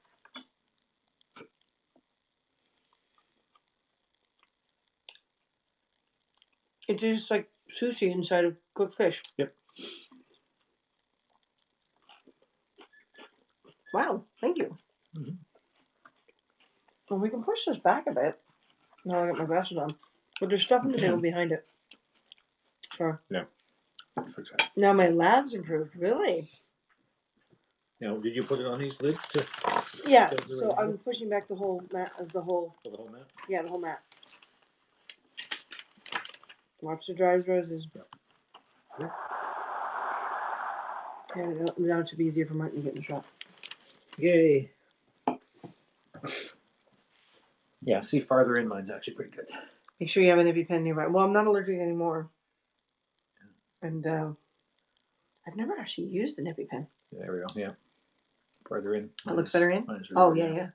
It's just like sushi inside of cooked fish. Yep. Wow, thank you. Mm-hmm. Well, we can push this back a bit. Now I got my glasses on. But there's stuff on the table behind it. Sure. Yeah. Fix that. Now my lab's improved. Really? Now, did you put it on these lids too? Yeah. Does it So really I'm pushing back the whole mat of the whole. For the whole mat? Yeah, the whole mat. Watch the dries roses. Yeah. Yeah, now it should be easier for Martin to get in the shot. Yay. Yeah, see farther in, mine's actually pretty good. Make sure you have an EpiPen nearby. Well, I'm not allergic anymore. And I've never actually used an EpiPen. Yeah, there we go. Yeah. Farther in. It looks better in? Really Oh, good, yeah.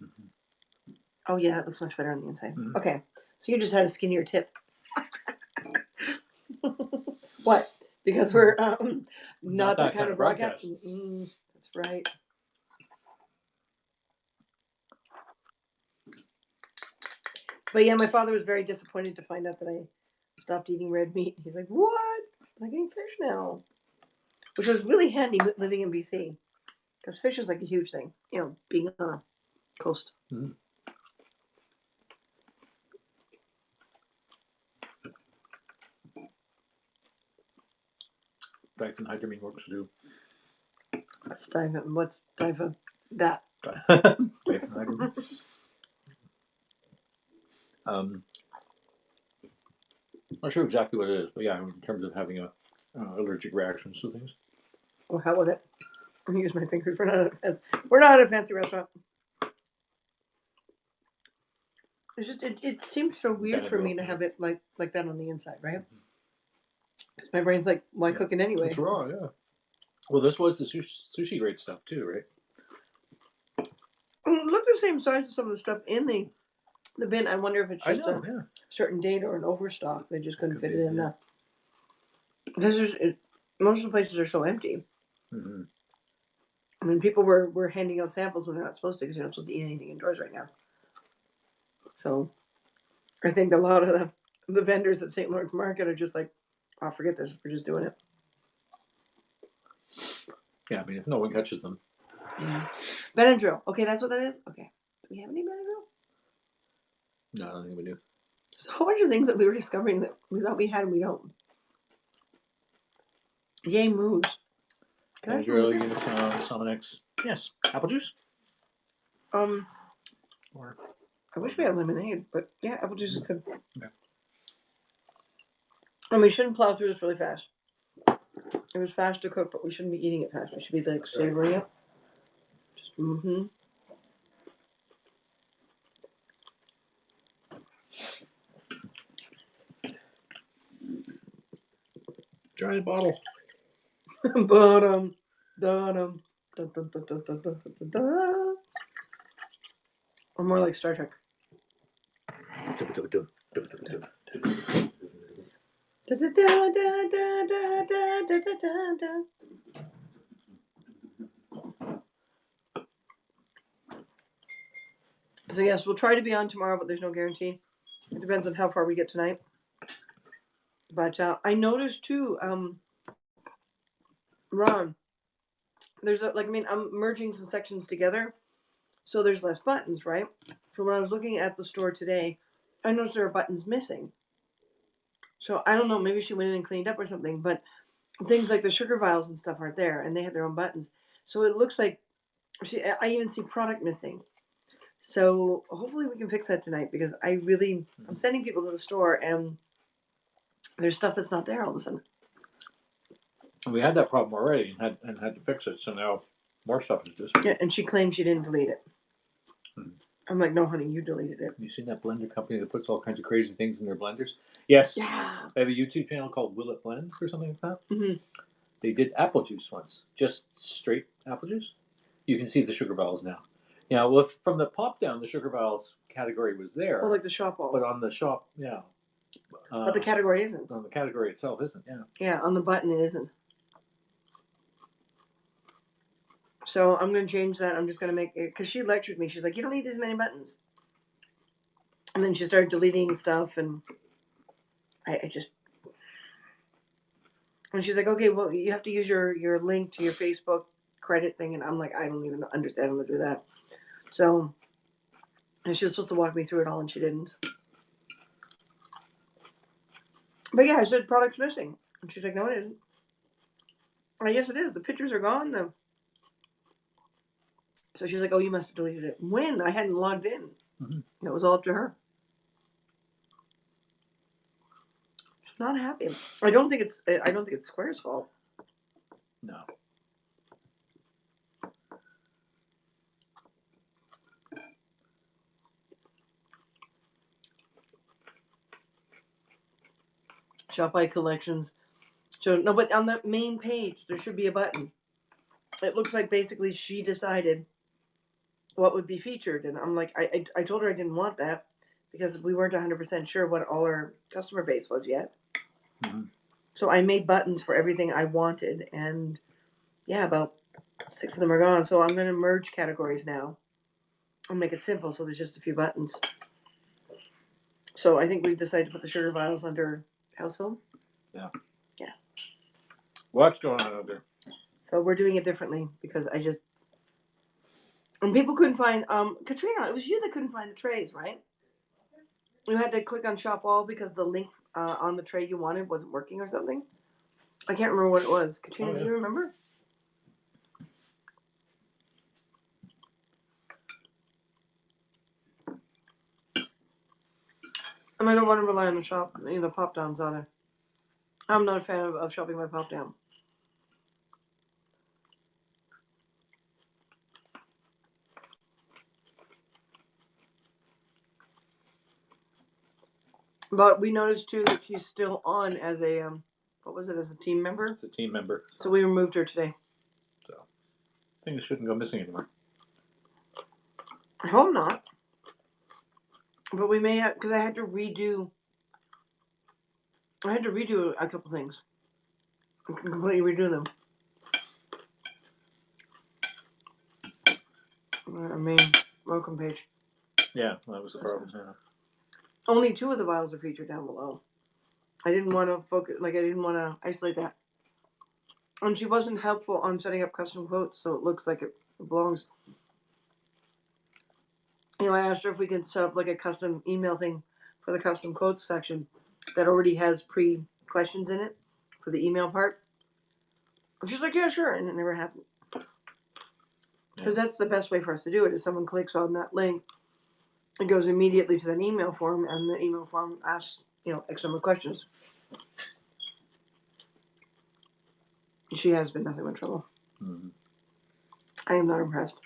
Mm-hmm. Oh, yeah, that looks much better on the inside. Mm-hmm. Okay. So you just had a skinnier tip. What? Because we're not that kind of broadcast. That's right. But yeah, my father was very disappointed to find out that I stopped eating red meat. He's like, "What? I'm eating fish now," which was really handy living in BC because fish is like a huge thing. You know, being on a coast. Mm-hmm. Diphenhydramine works too. What's diva? That. Diphenhydramine. Not sure exactly what it is, but yeah, in terms of having allergic reactions to things. Oh, hell with it. I'm gonna use my fingers. We're not at a fancy restaurant. It's just it seems so weird for me to have it like that on the inside, right? My brain's like, why cook it anyway? It's raw, yeah. Well, this was the sushi grade stuff too, right? Look the same size as some of the stuff in the bin. I wonder if it's just a certain date or an overstock. They just couldn't fit it in there. Because most of the places are so empty. Mm-hmm. I mean, people were handing out samples when they're not supposed to because you're not supposed to eat anything indoors right now. So I think a lot of the vendors at St. Lawrence Market are just like, oh, forget this. We're just doing it. Yeah, I mean, if no one catches them. Yeah. Benadryl. Okay, that's what that is? Okay. Do we have any Benadryl? No, I don't think we do. There's a whole bunch of things that we were discovering that we thought we had and we don't. Yay, moose. Benadryl, Unisom, Sominex. Yes. Apple juice? Or I wish we had lemonade, but yeah, apple juice is good. Yeah. And we shouldn't plow through this really fast. It was fast to cook, but we shouldn't be eating it fast. We should be like savoring it. Just Giant bottle. Or more like Star Trek. So yes, we'll try to be on tomorrow, but there's no guarantee. It depends on how far we get tonight. But I noticed too, Ron, there's I'm merging some sections together, so there's less buttons, right? So when I was looking at the store today, I noticed there are buttons missing. So I don't know, maybe she went in and cleaned up or something, but things like the sugar vials and stuff aren't there, and they have their own buttons. So it looks like I even see product missing. So hopefully we can fix that tonight because I'm sending people to the store and there's stuff that's not there all of a sudden. We had that problem already and had to fix it. So now more stuff is just. Yeah, and she claims she didn't delete it. I'm like, no, honey, you deleted it. You seen that blender company that puts all kinds of crazy things in their blenders? Yes. Yeah. They have a YouTube channel called Will It Blend or something like that. Mm-hmm. They did apple juice once, just straight apple juice. You can see the sugar vials now. Yeah, well, from the pop down, the sugar vials category was there. Well, like the shop all. But on the shop, yeah. But the category isn't. On the category itself isn't, yeah. Yeah, on the button it isn't. So I'm going to change that. I'm just going to make it, because she lectured me. She's like, you don't need this many buttons. And then she started deleting stuff, and I just... And she's like, okay, well, you have to use your link to your Facebook credit thing. And I'm like, I don't even understand how to do that. So, and she was supposed to walk me through it all, and she didn't. But yeah, I said, product's missing. And she's like, no, it isn't. I guess it is. The pictures are gone. So she's like, oh, you must have deleted it. When? I hadn't logged in. Mm-hmm. That was all up to her. She's not happy. I don't think it's Square's fault. No. Shop by collections. So no, but on the main page there should be a button. It looks like basically she decided what would be featured, and I'm like, I told her I didn't want that because we weren't 100% sure what all our customer base was yet. Mm-hmm. So I made buttons for everything I wanted, and yeah, about 6 of them are gone. So I'm going to merge categories now. I'll make it simple, so there's just a few buttons. So I think we've decided to put the sugar vials under household. Yeah. Yeah. What's going on out there? So we're doing it differently because and people couldn't find, Katrina, it was you that couldn't find the trays, right? You had to click on shop all because the link on the tray you wanted wasn't working or something. I can't remember what it was. Katrina, do you remember? And I don't want to rely on the pop downs either. I'm not a fan of shopping by pop down. But we noticed too that she's still on as a as a team member. It's a team member. So we removed her today. So things shouldn't go missing anymore. I hope not. But we may have, because I had to redo a couple things. I can completely redo them. Our main welcome page. Yeah, that was the problem. Yeah. Only 2 of the vials are featured down below. I didn't want to focus, I didn't want to isolate that. And she wasn't helpful on setting up custom quotes, so it looks like it belongs. You know, I asked her if we could set up like a custom email thing for the custom quotes section that already has pre-questions in it for the email part. And she's like, yeah, sure. And it never happened. Because that's the best way for us to do it, is someone clicks on that link, it goes immediately to an email form, and the email form asks, X number of questions. She has been nothing but trouble. Mm-hmm. I am not impressed.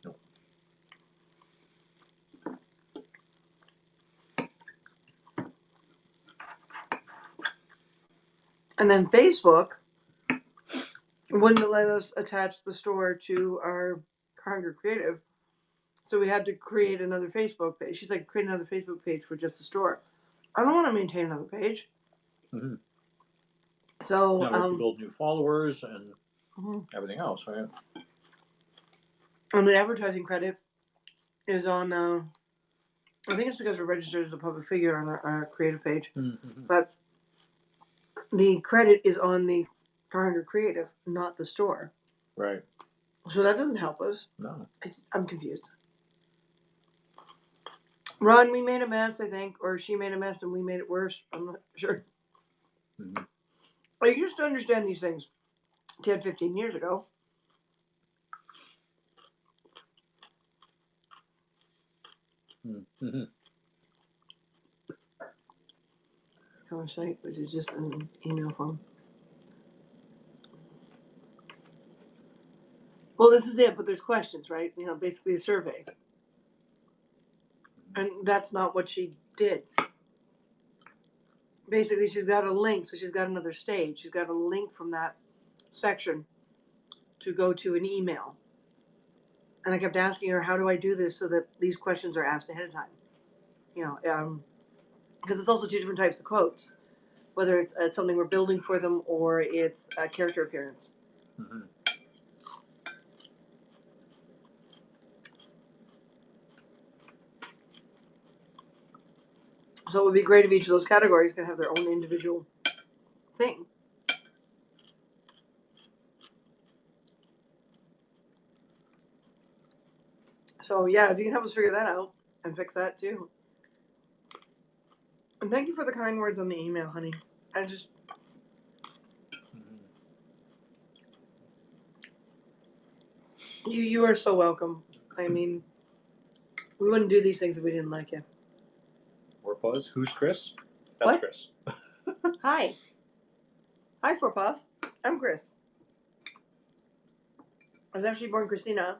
Nope. And then Facebook wouldn't let us attach the store to our Hunger Creative. So we had to create another Facebook page. She's like, create another Facebook page for just the store. I don't want to maintain another page. Mm-hmm. So now we have to build new followers and everything else, right? And the advertising credit is on. I think it's because we're registered as a public figure on our creative page, but the credit is on the Hunger Creative, not the store. Right. So that doesn't help us. No. I'm confused. Ron, we made a mess, I think, or she made a mess and we made it worse. I'm not sure. Mhm. I used to understand these things 10, 15 years ago. Mm-hmm. Cover site, which is just an email form. Well, this is it, but there's questions, right? You know, basically a survey. And that's not what she did. Basically, she's got a link, so she's got another stage. She's got a link from that section to go to an email. And I kept asking her, how do I do this so that these questions are asked ahead of time? You know, because it's also two different types of quotes, whether it's something we're building for them or it's a character appearance. Mm-hmm. So it would be great if each of those categories can have their own individual thing. So yeah, if you can help us figure that out and fix that too. And thank you for the kind words on the email, honey. I just you are so welcome. I mean, we wouldn't do these things if we didn't like you. Or pause. Who's Chris? That's What? Chris. Hi. Hi, Four Paws. I'm Chris. I was actually born Christina,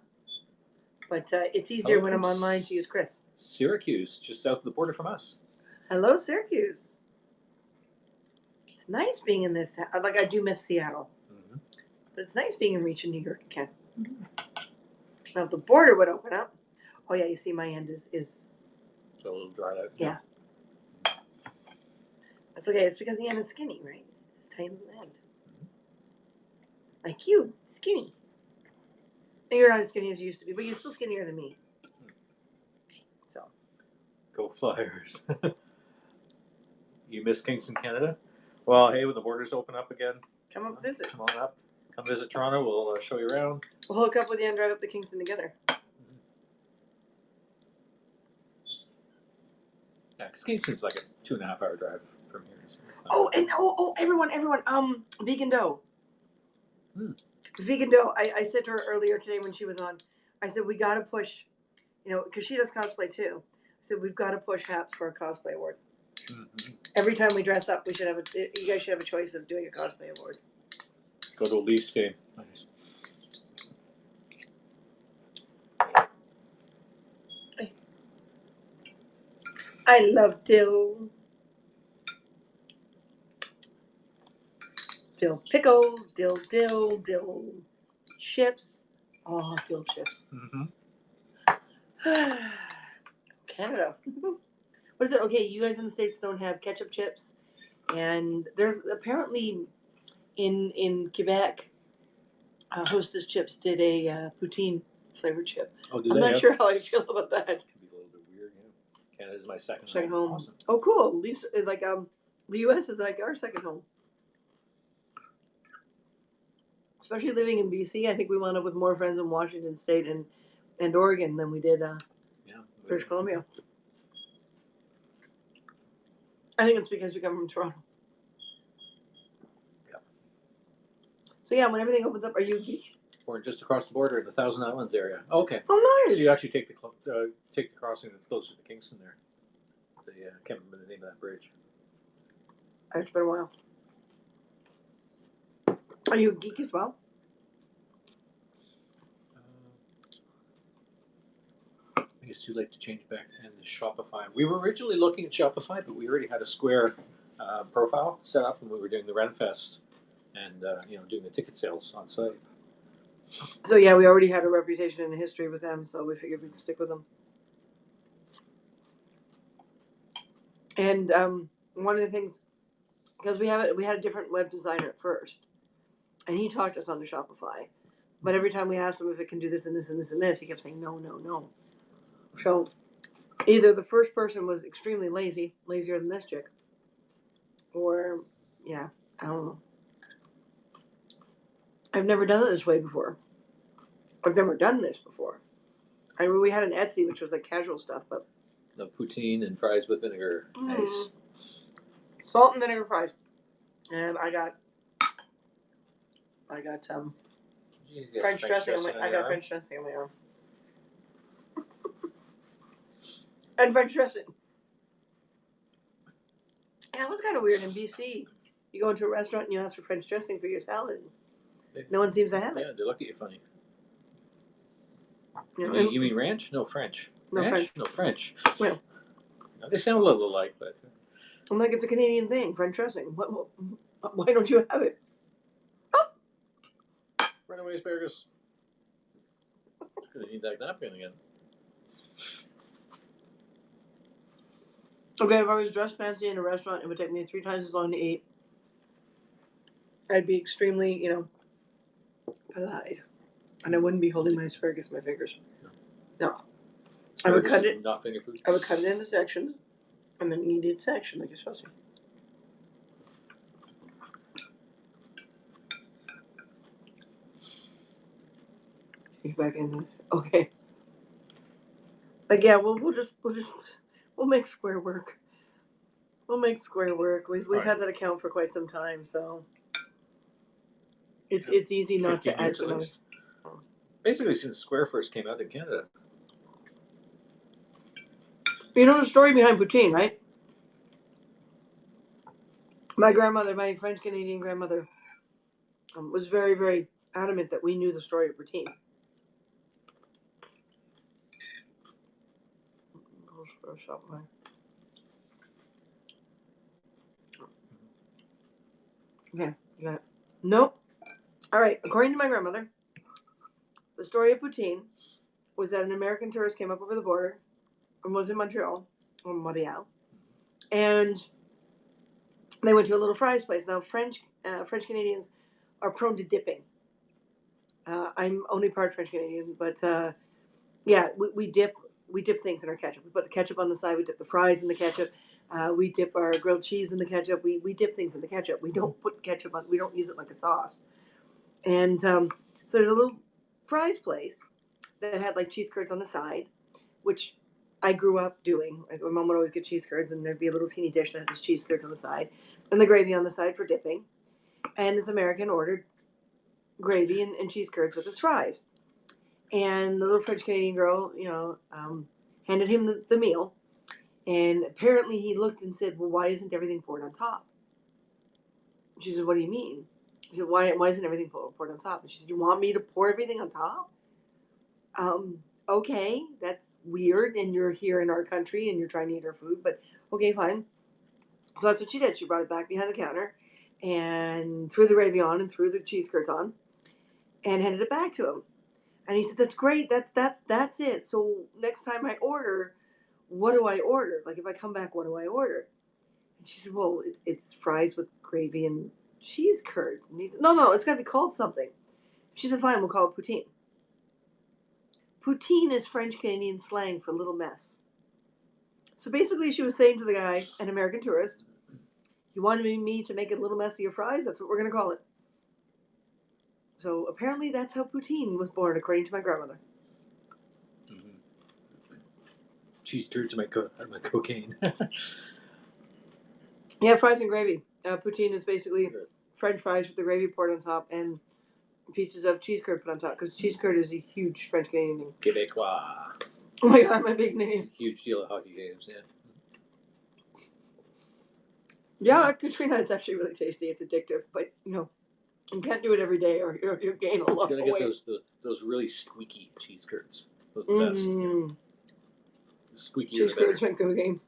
but it's easier when I'm online to use Chris. Syracuse, just south of the border from us. Hello, Syracuse. It's nice being in this. Like, I do miss Seattle. Mm-hmm. But it's nice being in Reach in New York again. Now, if the border would open up. Oh, yeah, you see my end is So a little dry out. Yeah. That's okay. It's because the end is skinny, right? It's this tiny little end. Like you, skinny. And you're not as skinny as you used to be, but you're still skinnier than me. So. Go Flyers. You miss Kingston, Canada? Well, hey, when the borders open up again, Come up visit. come on up. Come visit Toronto. We'll show you around. We'll hook up with you and drive up to Kingston together. Yeah, because Kingston's like a 2.5 hour drive from here. So Oh, and everyone, vegan dough. Hmm. Vegan dough. I said to her earlier today when she was on, I said, we got to push, you know, because she does cosplay too. I said, we've got to push HAPS for a cosplay award. Mm-hmm. Every time we dress up, we should have you guys should have a choice of doing a cosplay award. Go to a Leafs game. Nice. I love dill. Dill pickles, dill chips. Oh, dill chips. Mm-hmm. Canada. What is it? Okay, you guys in the States don't have ketchup chips. And there's apparently in Quebec, Hostess Chips did a poutine flavored chip. Oh, did I'm they? not sure how I feel about that. It can be a little bit weird, yeah. Canada's my second home. Awesome. Oh, cool. Like the U.S. is like our second home. Especially living in BC, I think we wound up with more friends in Washington State and Oregon than we did British Columbia. I think it's because we come from Toronto. Yeah. So yeah, when everything opens up, are you geek? Or just across the border in the Thousand Islands area. Okay. Oh, nice. So you actually take the crossing that's closer to Kingston there. I can't remember the name of that bridge. It's been a while. Are you a geek as well? I think it's too late to change back into Shopify. We were originally looking at Shopify, but we already had a Square profile set up when we were doing the Renfest and doing the ticket sales on site. So yeah, we already had a reputation and a history with them, so we figured we'd stick with them. And one of the things, because we had a different web designer at first, and he talked us onto Shopify. But every time we asked him if it can do this and this and this and this, he kept saying no, no, no. So either the first person was extremely lazy, lazier than this chick, or yeah, I don't know. I've never done it this way before. I've never done this before. I mean, we had an Etsy, which was like casual stuff, but The poutine and fries with vinegar. Nice. Salt and vinegar fries. And I got You get French dressing. on I your got arm? French dressing on my arm. And French dressing. Yeah, it was kind of weird in BC. You go into a restaurant and you ask for French dressing for your salad. No one seems to have it. Yeah, they look at you funny. You know, You mean ranch? No, French. No French. No, French. Well. Now, they sound a little alike, but I'm like, it's a Canadian thing, French dressing. Why don't you have it? runaway asparagus. Gonna need that napkin again. Okay, if I was dressed fancy in a restaurant, it would take me 3 times as long to eat. I'd be extremely, polite. And I wouldn't be holding my asparagus in my fingers. No. I would cut it. Not finger food. I would cut it into sections, and then eat each section like you're supposed to. Get back in there. Okay. Like yeah, we'll make square work. We'll make square work. We've Right. had that account for quite some time, so it's easy not to add to those. Basically, since Square first came out in Canada. You know the story behind poutine, right? My grandmother, my French Canadian grandmother, was very, very adamant that we knew the story of poutine. Okay, you got it. Nope. All right. According to my grandmother, the story of poutine was that an American tourist came up over the border and was in Montreal, and they went to a little fries place. Now, French Canadians are prone to dipping. I'm only part French Canadian, but yeah, we dip things in our ketchup. We put the ketchup on the side. We dip the fries in the ketchup. We dip our grilled cheese in the ketchup. We dip things in the ketchup. We don't put ketchup on. We don't use it like a sauce. And so there's a little fries place that had like cheese curds on the side, which I grew up doing. Like, my mom would always get cheese curds, and there'd be a little teeny dish that had these cheese curds on the side, and the gravy on the side for dipping. And this American ordered gravy and cheese curds with his fries. And the little French Canadian girl, handed him the meal. And apparently he looked and said, "Well, why isn't everything poured on top?" She said, "What do you mean?" He said, "Why isn't everything poured on top?" And she said, "You want me to pour everything on top?" Okay, that's weird, and you're here in our country and you're trying to eat our food, but okay, fine. So that's what she did. She brought it back behind the counter and threw the gravy on and threw the cheese curds on and handed it back to him. And he said, "That's great. That's it. So next time I order, what do I order? Like if I come back, what do I order?" And she said, "Well, it's fries with gravy and cheese curds." And he said, "No, it's got to be called something." She said, "Fine, we'll call it poutine." Poutine is French Canadian slang for little mess. So basically, she was saying to the guy, an American tourist, "You wanted me to make a little mess of your fries? That's what we're going to call it." So apparently, that's how poutine was born, according to my grandmother. Mm-hmm. Cheese curds are my cocaine. Yeah, fries and gravy. Poutine is basically French fries with the gravy poured on top and pieces of cheese curd put on top, because cheese curd is a huge French Canadian thing. Québécois. Oh my god, my big name. Huge deal at hockey games, yeah. Yeah, Katrina, it's actually really tasty. It's addictive, but you can't do it every day or you'll gain a lot of weight. You gotta get those really squeaky cheese curds. Those are the best. Mm. Squeaky Cheese curds make cooking.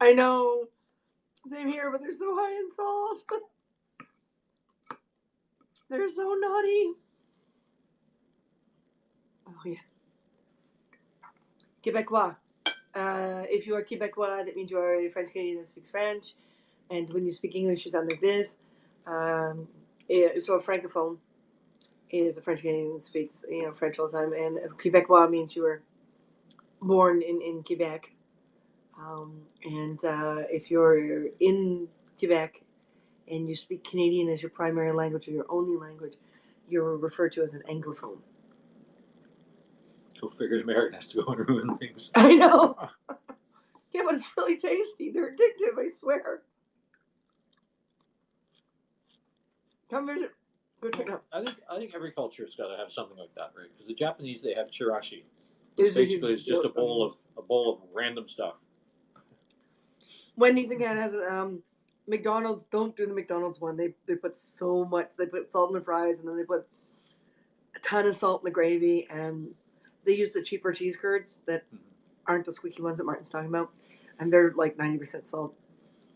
I know. Same here, but they're so high in salt. They're so naughty. Oh yeah. Québécois. If you are Québécois, that means you are a French Canadian that speaks French. And when you speak English, you sound like this. So a francophone is a French Canadian that speaks French all the time. And a Québécois means you were born in Quebec. And if you're in Quebec and you speak Canadian as your primary language or your only language, you're referred to as an Anglophone. Go figure, American has to go and ruin things. I know. Yeah, but it's really tasty. They're addictive, I swear. Come visit. Go check it out. I think every culture's got to have something like that, right? Because the Japanese, they have chirashi. It is a Basically, huge it's just deal. a bowl of random stuff. Wendy's again has McDonald's. Don't do the McDonald's one. They put so much. They put salt in the fries, and then they put a ton of salt in the gravy, and they use the cheaper cheese curds that aren't the squeaky ones that Martin's talking about, and they're like 90% salt.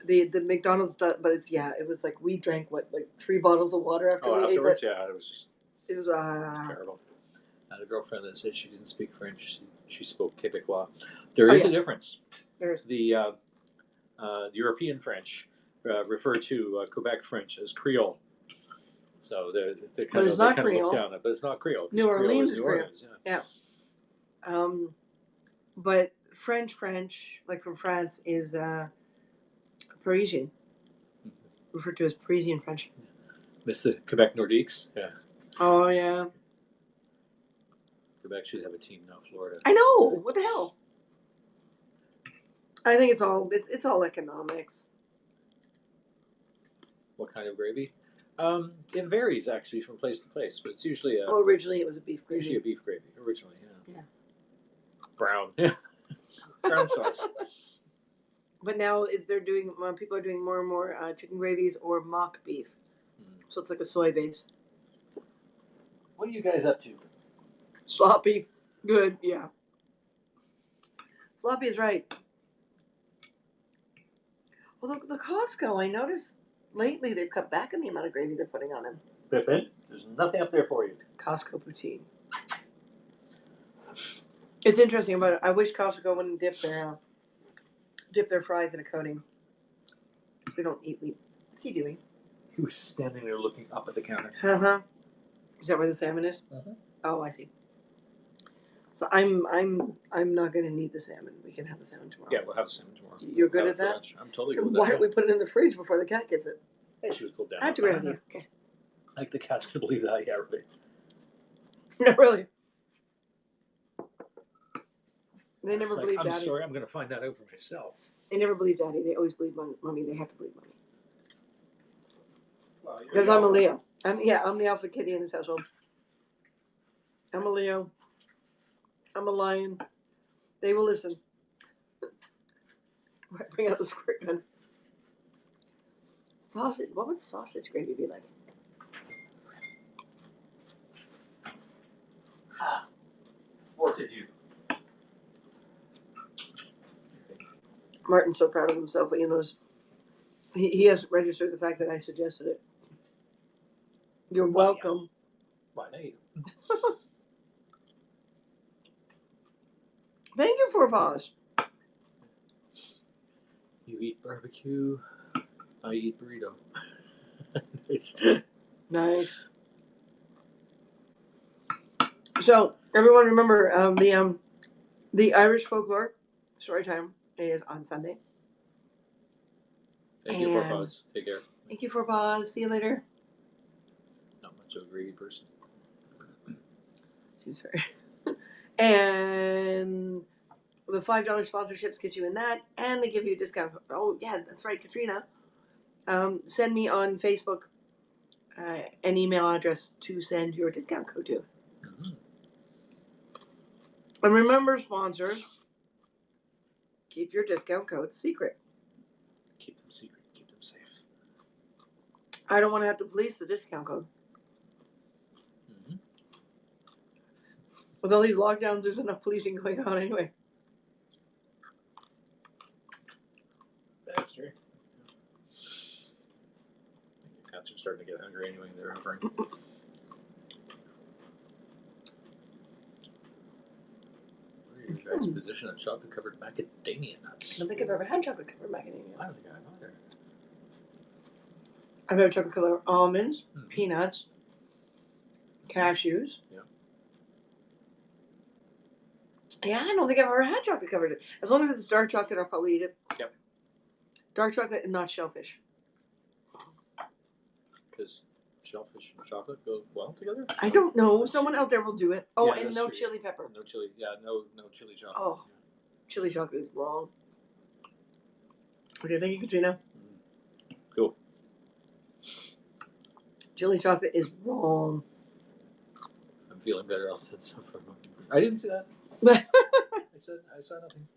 The McDonald's does, but it was like we drank like 3 bottles of water after we Afterwards, ate it. yeah, it was just It was terrible. I had a girlfriend that said she didn't speak French; she spoke Quebecois. There is a difference. There's The European French refer to Quebec French as Creole. So they kind of look down it, but it's not Creole. New Orleans is New Creole. Orleans, yeah. But French, like from France, is Parisian. Referred to as Parisian French. Miss the Quebec Nordiques, yeah. Oh yeah. Quebec should have a team now. Florida. I know. What the hell? I think it's all economics. What kind of gravy? It varies actually from place to place, but it's usually originally it was a beef gravy. Usually a beef gravy. Originally, yeah. Yeah. Brown, yeah. Brown sauce. But now people are doing more and more chicken gravies or mock beef. So it's like a soy base. What are you guys up to? Sloppy. Good, yeah. Sloppy is right. Well, the Costco, I noticed lately they've cut back on the amount of gravy they're putting on them. Pippin, there's nothing up there for you. Costco poutine. It's interesting, but I wish Costco wouldn't dip their fries in a coating. Because we don't eat meat. What's he doing? He was standing there looking up at the counter. Uh-huh. Is that where the salmon is? Uh-huh. Oh, I see. So I'm not going to need the salmon. We can have the salmon tomorrow. Yeah, we'll have salmon tomorrow. You're good at that? Lunch. I'm totally good with that. Why don't we put it in the fridge before the cat gets it? Hey, she was cooled down. That's a great idea. Okay. Like the cat's gonna believe that. Yeah, really. No, really. They never believe I'm Daddy. sorry, I'm gonna find that out for myself. They never believe Daddy. They always believe Mommy. They have to believe Mommy. Well, Because I'm a Leo. I'm the alpha kitty in this household. I'm a Leo. I'm a lion. They will listen. Bring out the squirt gun. Sausage. What would sausage gravy be like? Ha! Thwarted you. Martin's so proud of himself, but he knows he hasn't registered the fact that I suggested it. You're welcome. Why not you? Thank you for a pause. You eat barbecue, I eat burrito. Nice. So everyone remember the Irish folklore story time is on Sunday. Thank you for a pause. Take care. Thank you for a pause. See you later. Not much of a greedy person. Seems fair. And the $5 sponsorships get you in that, and they give you a discount. Oh yeah, that's right, Katrina. Send me on Facebook an email address to send your discount code to. Mm-hmm. And remember, sponsors, keep your discount codes secret. Keep them secret. Keep them safe. I don't want to have to police the discount code. Mm-hmm. With all these lockdowns, there's enough policing going on anyway. That's true. The cats are starting to get hungry anyway. They're hovering. Your guys' position on chocolate-covered macadamia nuts. I don't think I've ever had chocolate-covered macadamia. I don't think I have either. I've had chocolate-covered almonds, peanuts, cashews. Yeah. Yeah, I don't think I've ever had chocolate-covered. As long as it's dark chocolate, I'll probably eat it. Yep. Dark chocolate and not shellfish. Because shellfish and chocolate go well together? I don't know. Someone out there will do it. Oh, Yeah, and that's no true. chili pepper. No chili. Yeah, no chili chocolate. Oh. Chili chocolate is wrong. Okay, thank you, Katrina. Cool. Chili chocolate is wrong. I'm feeling better. I'll send some for a moment. I didn't see that. I saw nothing.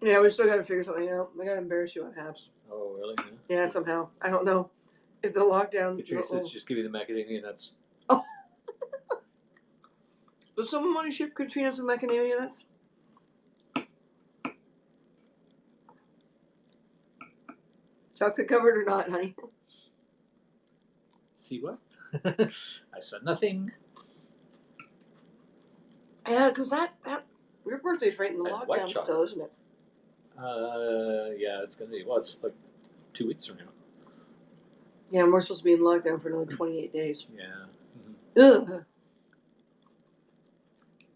Yeah, we still got to figure something out. I got to embarrass you on Haps. Oh, really? Yeah, somehow. I don't know. If the lockdown... Katrina says just give me the macadamia nuts. Oh. Does someone want to ship Katrina some macadamia nuts? Chocolate covered or not, honey? See what? I saw nothing. Yeah, because that your birthday's right in the And white lockdown chocolate. still, isn't it? Yeah, it's gonna be. Well, it's like 2 weeks from now. Yeah, and we're supposed to be in lockdown for another 28 days. Yeah. Ugh.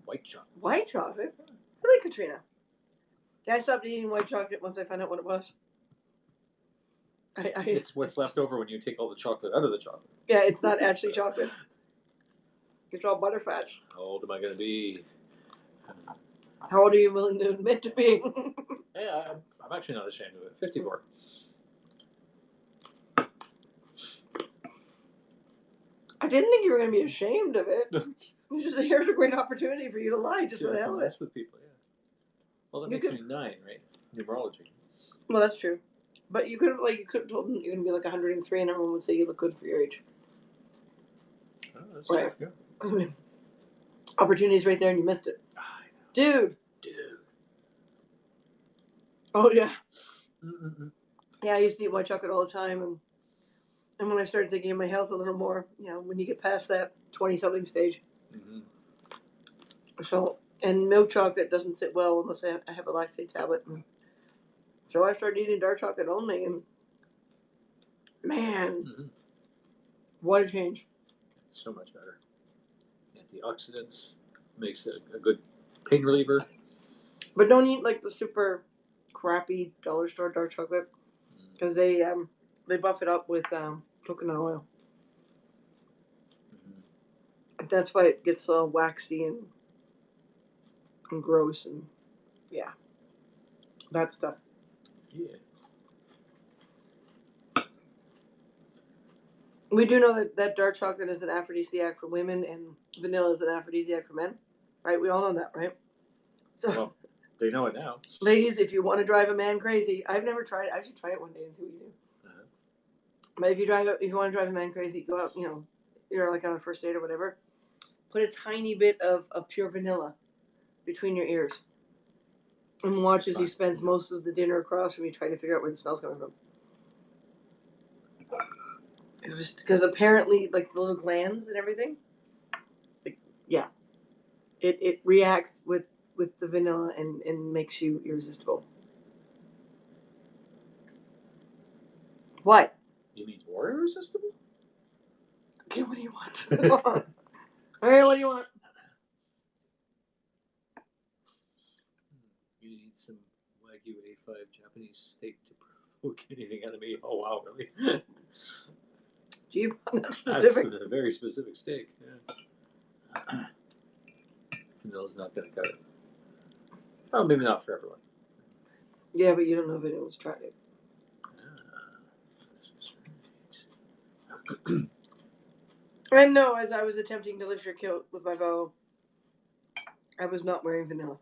White chocolate. White chocolate? Really, Katrina? Yeah, I stopped eating white chocolate once I found out what it was. It's what's left over when you take all the chocolate out of the chocolate. Yeah, it's not actually chocolate. It's all butterfats. How old am I gonna be? How old are you willing to admit to being? Hey, I'm actually not ashamed of it. 54. I didn't think you were going to be ashamed of it. It's just here's a great opportunity for you to lie just for the hell of it. Mess with people, yeah. Well, that makes me 9, right? Numerology. Well, that's true. But you could have told them you're going to be like 103 and everyone would say you look good for your age. Oh, that's right. true. I mean, opportunity's right there and you missed it. Dude. Oh, yeah. Mm-mm-mm. Yeah, I used to eat white chocolate all the time. And when I started thinking of my health a little more, when you get past that 20-something stage. Mm-hmm. So, and milk chocolate doesn't sit well unless I have a lactate tablet. And so I started eating dark chocolate only. And man, what a change. It's so much better. Antioxidants, makes it a good pain reliever. But don't eat like the super crappy dollar store dark chocolate because they buff it up with coconut oil. That's why it gets all waxy and gross and yeah, that stuff. Yeah. We do know that dark chocolate is an aphrodisiac for women and vanilla is an aphrodisiac for men, right? We all know that, right? So, well, they know it now. Ladies, if you want to drive a man crazy, I've never tried it. I should try it one day and see what you do. Uh-huh. But if you want to drive a man crazy, go out. You're like on a first date or whatever. Put a tiny bit of pure vanilla between your ears, and watch as he spends most of the dinner across from you trying to figure out where the smell's coming from. Just because apparently, like the little glands and everything, it reacts with the vanilla and makes you irresistible. What? You mean more irresistible? Okay, what do you want? All right, what do you want? You need some Wagyu A5 Japanese steak to provoke anything out of me. Oh wow, really? Gee, that's specific. That's a very specific steak. Yeah. Vanilla's not going to cut it. Oh, maybe not for everyone. Yeah, but you don't know if anyone's tried it. This is right. And no, as I was attempting to lift your kilt with my bow, I was not wearing vanilla.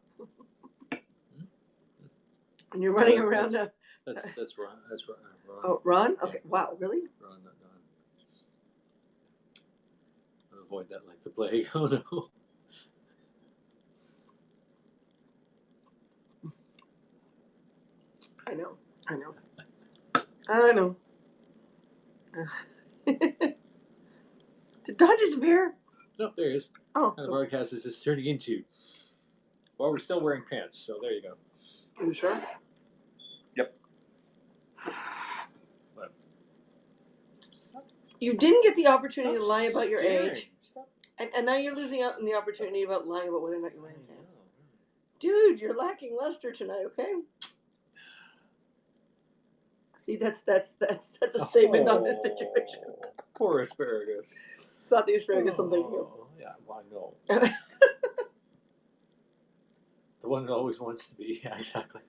And you're running around. That's Ron. That's Ron. Oh, Ron? Okay. Yeah. Wow, really? Ron, not Don. I'll avoid that like the plague. Oh no. I know. Did Don disappear? No, there he is. Oh. And the broadcast is just turning into. Well, we're still wearing pants, so there you go. Are you sure? Yep. What? Stop. You didn't get the opportunity to lie about your staring. age. Stop. And now you're losing out on the opportunity about lying about whether or not you're wearing pants. Dude, you're lacking luster tonight, okay? See, that's a statement on this situation. Poor asparagus. It's not the asparagus I'm thinking of. Yeah, well, I know. The one that always wants to be. Yeah, exactly.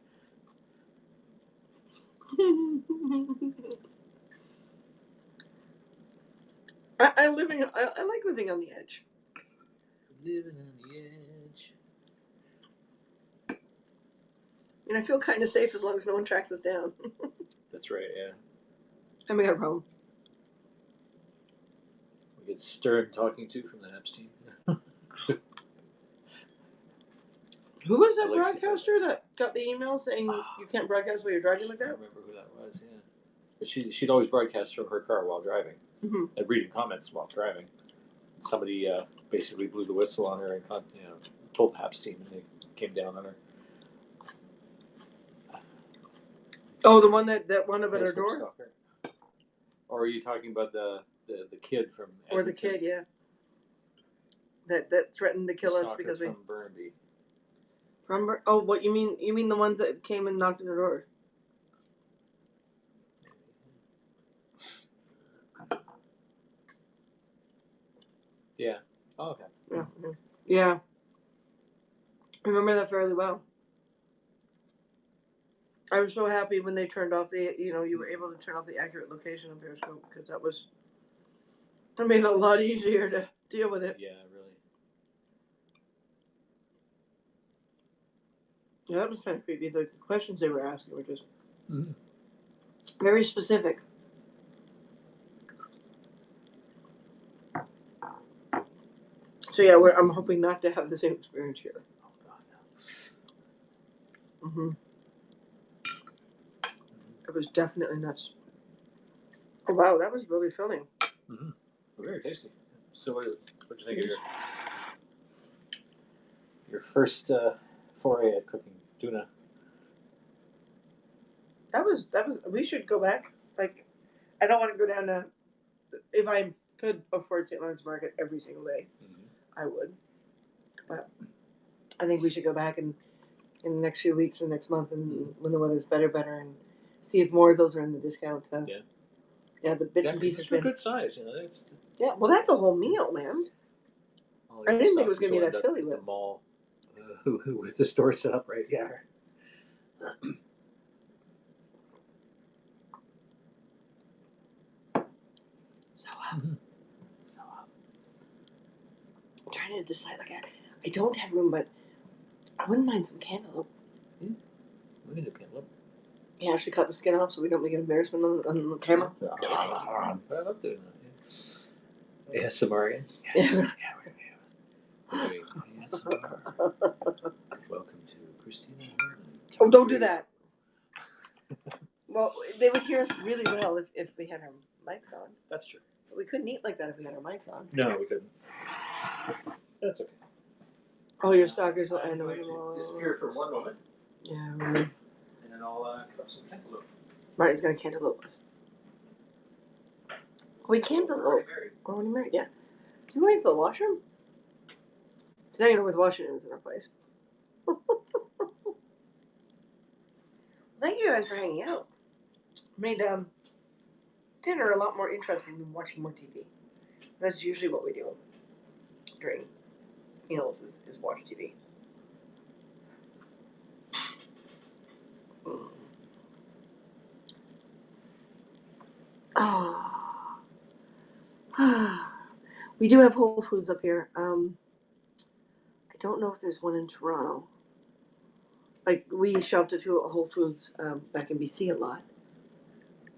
I like living on the edge. Living on the edge. And I feel kind of safe as long as no one tracks us down. That's right, yeah. And we got a problem. We get Stern talking to from the Epstein. Who was that Alexa. broadcaster that got the email saying you can't broadcast while you're driving like I that? don't remember who that was, yeah. But she'd always broadcast from her car while driving. Mm-hmm. And reading comments while driving. Somebody basically blew the whistle on her and told the Epstein, and they came down on her. Oh, the one that won up at our Facebook door? stalker. Or are you talking about the kid from Edmonton? Or the kid, yeah. That threatened to kill us because we from Burnaby. Oh, what you mean? You mean the ones that came and knocked on the door? Yeah. Oh, okay. Yeah. Yeah. I remember that fairly well. I was so happy when they turned off you were able to turn off the accurate location of Periscope because that made it a lot easier to deal with it. Yeah, really. Yeah, that was kind of creepy. The questions they were asking were just very specific. So yeah, I'm hoping not to have the same experience here. Oh God, no. Mm-hmm. It was definitely nuts. Oh wow, that was really filling. Mm-hmm. Very tasty. So what did you think of your first foray at cooking tuna? That was. We should go back. Like, I don't want to go down to. If I could afford St. Lawrence Market every single day, I would. But I think we should go back in the next few weeks or next month, and when the weather's better, and see if more of those are in the discount. Yeah. Yeah, the bits and pieces. They're good size, you know. Yeah, well, that's a whole meal, man. I didn't think it was going to be that filly. With the mall, with the store set up right here. So, I'm trying to decide. Like, I don't have room, but I wouldn't mind some cantaloupe. We can do cantaloupe. Yeah, actually cut the skin off so we don't make an embarrassment on the camera. I love doing that. ASMR again? Yes. Yeah, we're doing ASMR. Welcome to Christina. Oh, don't do that. Well, they would hear us really well if we had our mics on. That's true. But we couldn't eat like that if we had our mics on. No, we couldn't. That's okay. Oh, your stalkers will I'm end going to disappear for one moment. Yeah, really. And then I'll cut some cantaloupe. Martin's got a cantaloupe list. We cantaloupe. Oh, when you married, yeah. Can you wait to the washroom? Today, you know, with Washington is in our place. Thank you guys for hanging out. Made dinner a lot more interesting than watching more TV. That's usually what we do during meals is watch TV. Oh. We do have Whole Foods up here. I don't know if there's one in Toronto. Like, we shopped at a Whole Foods back in BC a lot.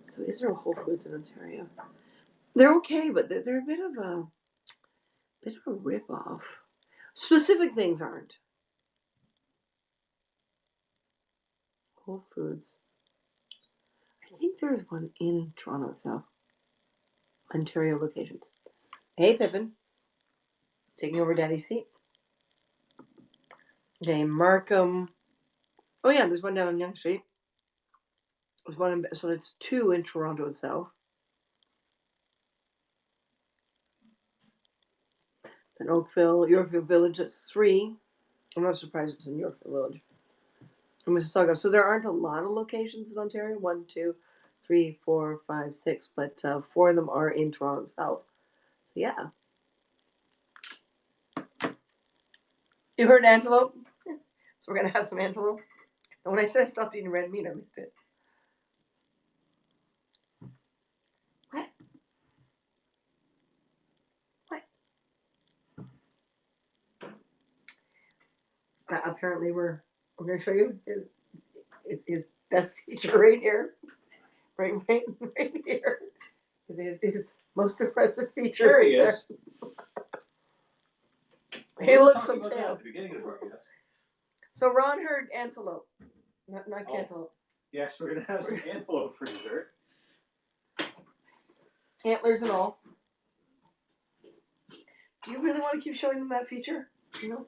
So is there a Whole Foods in Ontario? They're okay, but they're a bit of a rip-off. Specific things aren't. Whole Foods. I think there's one in Toronto itself. Ontario locations. Hey, Pippin. Taking over Daddy's seat. Okay, Markham. Oh, yeah, there's one down on Yonge Street. There's one so that's two in Toronto itself. Then Oakville, Yorkville Village, that's 3. I'm not surprised it's in Yorkville Village. And Mississauga. So there aren't a lot of locations in Ontario. 1, 2, 3, 4, 5, 6. But 4 of them are in Toronto South. So yeah. You heard antelope? So we're going to have some antelope. And when I said I stopped eating red meat, I meant it. What? Apparently, we're going to show you his best feature right here, right here. His most impressive feature. There he right is. There. He looks so Talking about that pale. at the beginning of the broadcast. So Ron heard antelope, not Oh. cantaloupe. Yes, we're gonna have some antelope for dessert. Antlers and all. Do you really want to keep showing them that feature? No.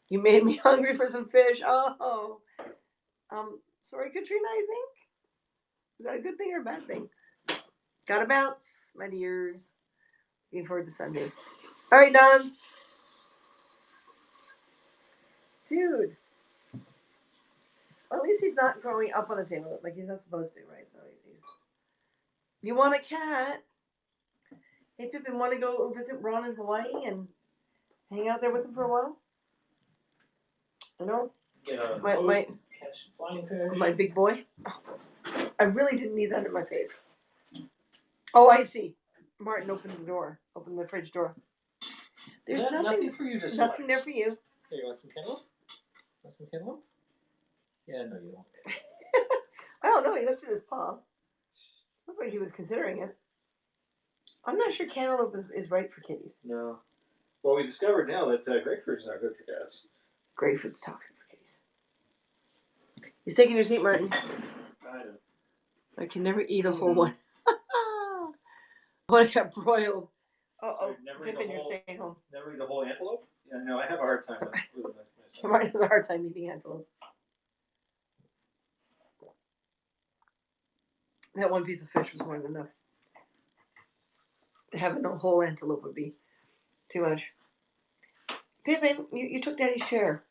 You made me hungry for some fish. Oh. Sorry, Katrina, I think. Is that a good thing or a bad thing? Gotta bounce, my dears. Looking forward to Sunday. All right, Don. Dude. Well, at least he's not growing up on the table like he's not supposed to, right? So he's. You want a cat? Hey, Pippin, want to go visit Ron in Hawaii and hang out there with him for a while? You know? Get a my catch flying fish. my big boy. Oh, I really didn't need that in my face. Oh, I see. Martin opened the door. Opened the fridge door. There's nothing for you to select. Nothing there for you. Here, you want some cantaloupe? Want some cantaloupe? Yeah, no, you don't. I don't know. He lifted his paw. Looked like he was considering it. I'm not sure cantaloupe is right for kitties. No. Well, we discovered now that grapefruit is not good for cats. Grapefruit's toxic for kitties. He's taking your seat, Martin. I know. I can never eat a whole one. When I got broiled. Oh, Pippin, you're staying home. Never eat a whole antelope? Yeah, no, I have a hard time with it. Martin has a hard time eating antelope. That one piece of fish was more than enough. Having a whole antelope would be too much. Pippin, you took Daddy's chair.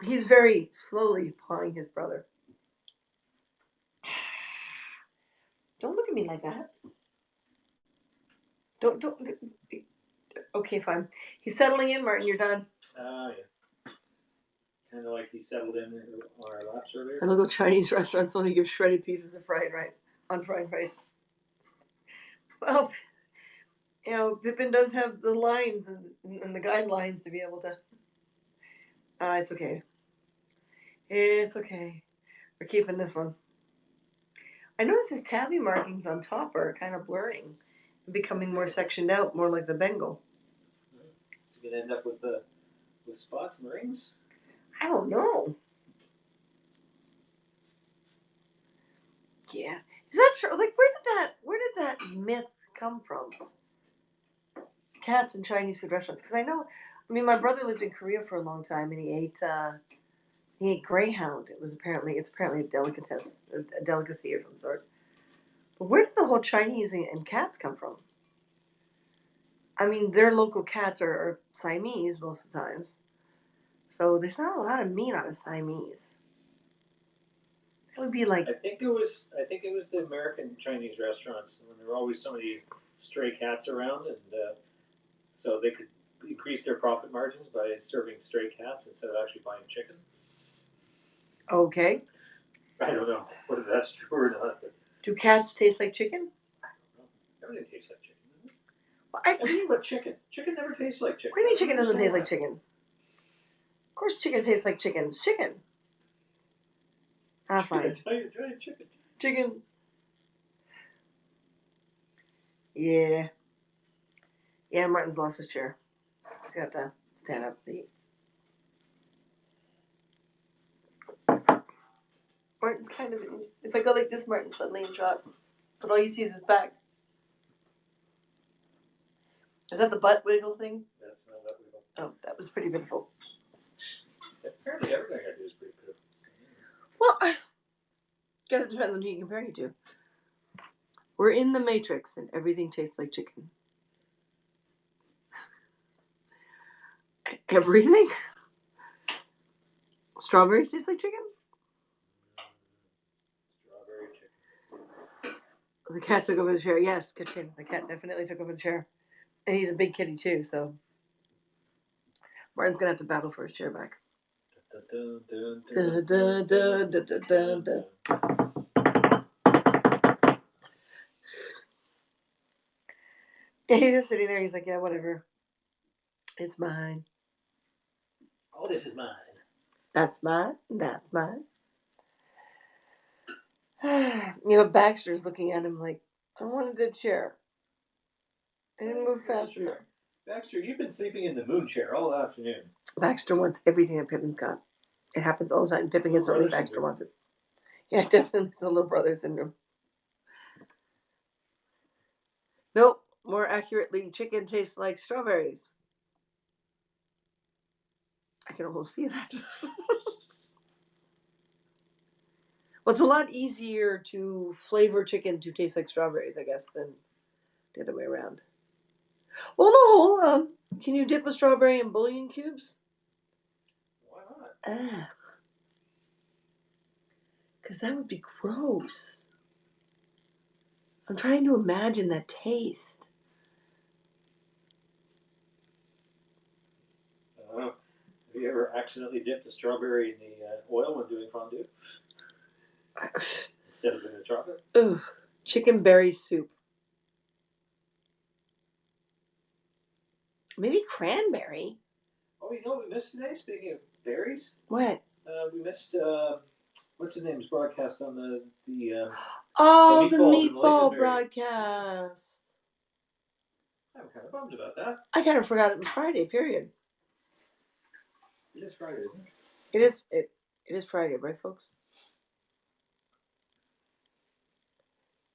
He's very slowly pawing his brother. Don't look at me like that. Don't. Okay, fine. He's settling in, Martin. You're done. Yeah. Kind of like he settled in on our laps earlier. And local Chinese restaurants only give shredded pieces of fried rice on fried rice. Well, you know, Pippin does have the lines and the guidelines to be able to. It's okay. It's okay. We're keeping this one. I noticed his tabby markings on top are kind of blurring and becoming more sectioned out, more like the Bengal. Is he gonna end up with spots and rings? I don't know. Yeah, is that true? Like, where did that myth come from? Cats in Chinese food restaurants, because I know. I mean, my brother lived in Korea for a long time, and he ate greyhound. It's apparently a delicacy or some sort. But where did the whole Chinese and cats come from? I mean, their local cats are Siamese most of the times, so there's not a lot of meat on a Siamese. That would be like. I think it was the American Chinese restaurants when there were always so many stray cats around, and so they could increase their profit margins by serving stray cats instead of actually buying chicken. Okay. I don't know whether that's true or not. But Do cats taste like chicken? I don't know. Everything tastes like chicken. Well, Everything but chicken. Chicken never tastes like chicken. What do you mean chicken doesn't taste like chicken? Of course chicken tastes like chicken. It's chicken. Fine. Chicken. Chicken. Yeah. Yeah, Martin's lost his chair. He's got to stand up to eat. Martin's kind of. If I go like this, Martin's suddenly in drop. But all you see is his back. Is that the butt wiggle thing? That's not that wiggle. Oh, that was pretty pitiful. Apparently everything I do is pretty pitiful. Well, I guess it depends on who you compare it to. We're in the Matrix and everything tastes like chicken. Everything? Strawberries taste like chicken? Strawberry chicken. The cat took over the chair. Yes, Katrina. The cat definitely took over the chair. And he's a big kitty too, so Martin's gonna have to battle for his chair back. Da, da, da, da, da, da, da. And he's just sitting there. He's like, yeah, whatever. It's mine. Oh, this is mine. That's mine. That's mine. Baxter's looking at him like, I wanted the chair. I didn't move fast enough. Baxter, you've been sleeping in the moon chair all afternoon. Baxter wants everything that Pippin's got. It happens all the time. Pippin gets something, Baxter wants it. Yeah, definitely it's the little brother syndrome. Nope. More accurately, chicken tastes like strawberries. I can almost see that. Well, it's a lot easier to flavor chicken to taste like strawberries, I guess, than the other way around. Well, no. Can you dip a strawberry in bouillon cubes? Why not? Because that would be gross. I'm trying to imagine that taste. Have you ever accidentally dipped a strawberry in the oil when doing fondue instead of in the chocolate? Ugh. Chicken berry soup. Maybe cranberry. Oh, you know what we missed today? Speaking of berries, What? we missed what's his name's broadcast on the Oh, the meatballs and meatball lingonberry. broadcast. I'm kind of bummed about that. I kind of forgot it was Friday. Period. It is Friday, isn't it? It is. It is Friday, right, folks?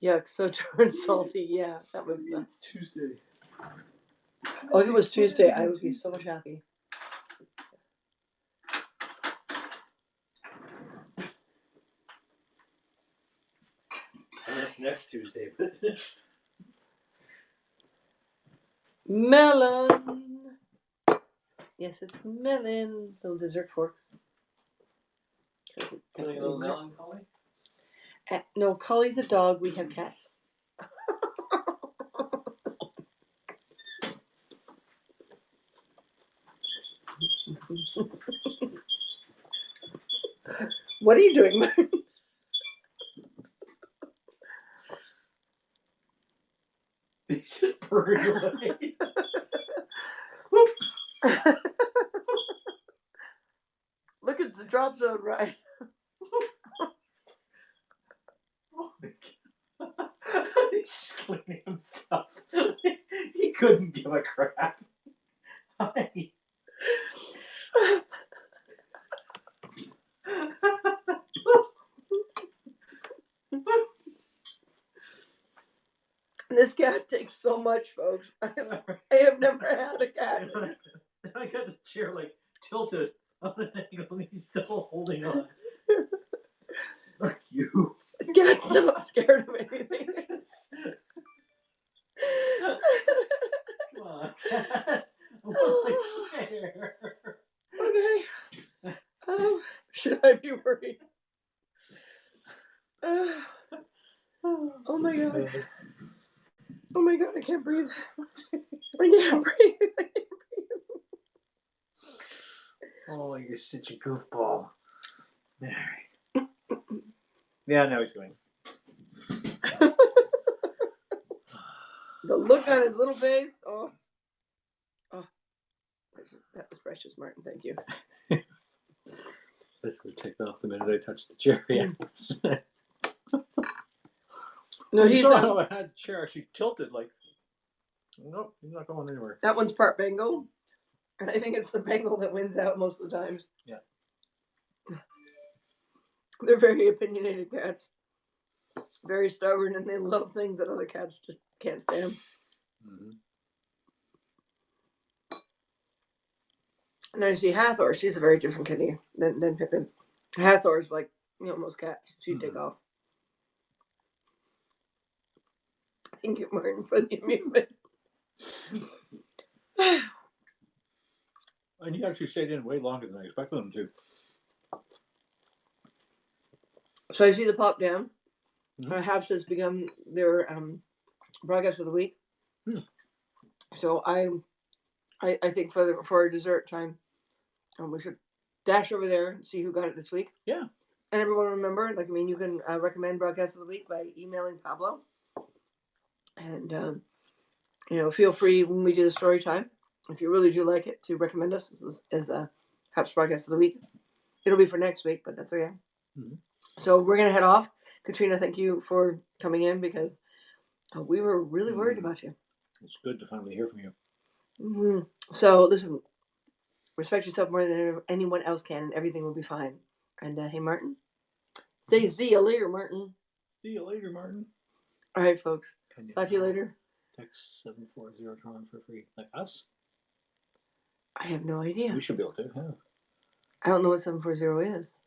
Yuck! So darn salty. Yeah, that would. It's Tuesday. Oh, if it was Tuesday, I would be so much happy. Next Tuesday. Melon. Yes, it's melon. Little dessert forks. Feeling a little melancholy? No, Collie's a dog. We have cats. What are you doing, Martin? He's just purring away. Look, it's the drop zone, right? Oh my God. He's cleaning himself. He couldn't give a crap. Hi. This cat takes so much, folks. I have never had a cat. I got the chair like tilted on an angle and he's still holding on. Fuck you. This cat's not scared of anything. Come on, cat. I want my chair. Okay. Should I be worried? Oh my God. Oh my God, I can't breathe. I can't breathe. Oh, you're such a goofball. Alright. Yeah, now he's going. The look on his little face. Oh. That was precious, Martin. Thank you. This would take off the minute I touched the chair. Yeah. No, you he's saw how I had the chair actually tilted. Like, nope, he's not going anywhere. That one's part Bengal, and I think it's the Bengal that wins out most of the times. Yeah. They're very opinionated cats, very stubborn, and they love things that other cats just can't stand. Mm-hmm. And I see Hathor. She's a very different kitty than Pippin. Hathor's like, most cats. She'd take off. Thank you, Martin, for the amusement. And he actually stayed in way longer than I expected him to. So I see the pop down. Mm-hmm. Habs has become their broadcast of the week. So I think for our dessert time, we should dash over there and see who got it this week. Yeah. And everyone remember, you can recommend broadcast of the week by emailing Pablo. And feel free when we do the story time, if you really do like it, to recommend us as a Haps Broadcast of the Week. It'll be for next week, but that's okay. Mm-hmm. So we're going to head off. Katrina, thank you for coming in because we were really worried about you. It's good to finally hear from you. Mm-hmm. So listen, respect yourself more than anyone else can, and everything will be fine. And hey, Martin, say see you later, Martin. See you later, Martin. All right, folks. Talk to you later. Text 740 Tron for free. Like us? I have no idea. We should be able to. Yeah. I don't know what 740 is.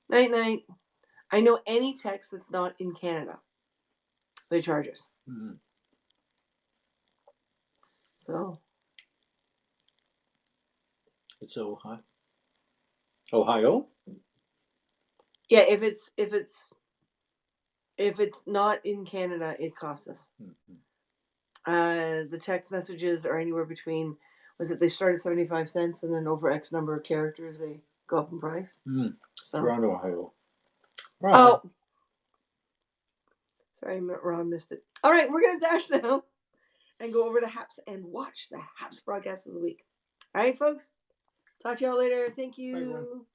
Night night. I know any text that's not in Canada, they charge us. Mm-hmm. So It's Ohio. Ohio? yeah, if it's not in Canada, it costs us. Mm-hmm. The text messages are anywhere between, they start at 75 cents and then over X number of characters they go up in price. Mm. So Toronto, Ohio. Oh, sorry, Ron missed it. All right, we're gonna dash now and go over to Haps and watch the Haps Broadcast of the Week. All right, folks. Talk to y'all later. Thank you. Bye, everyone.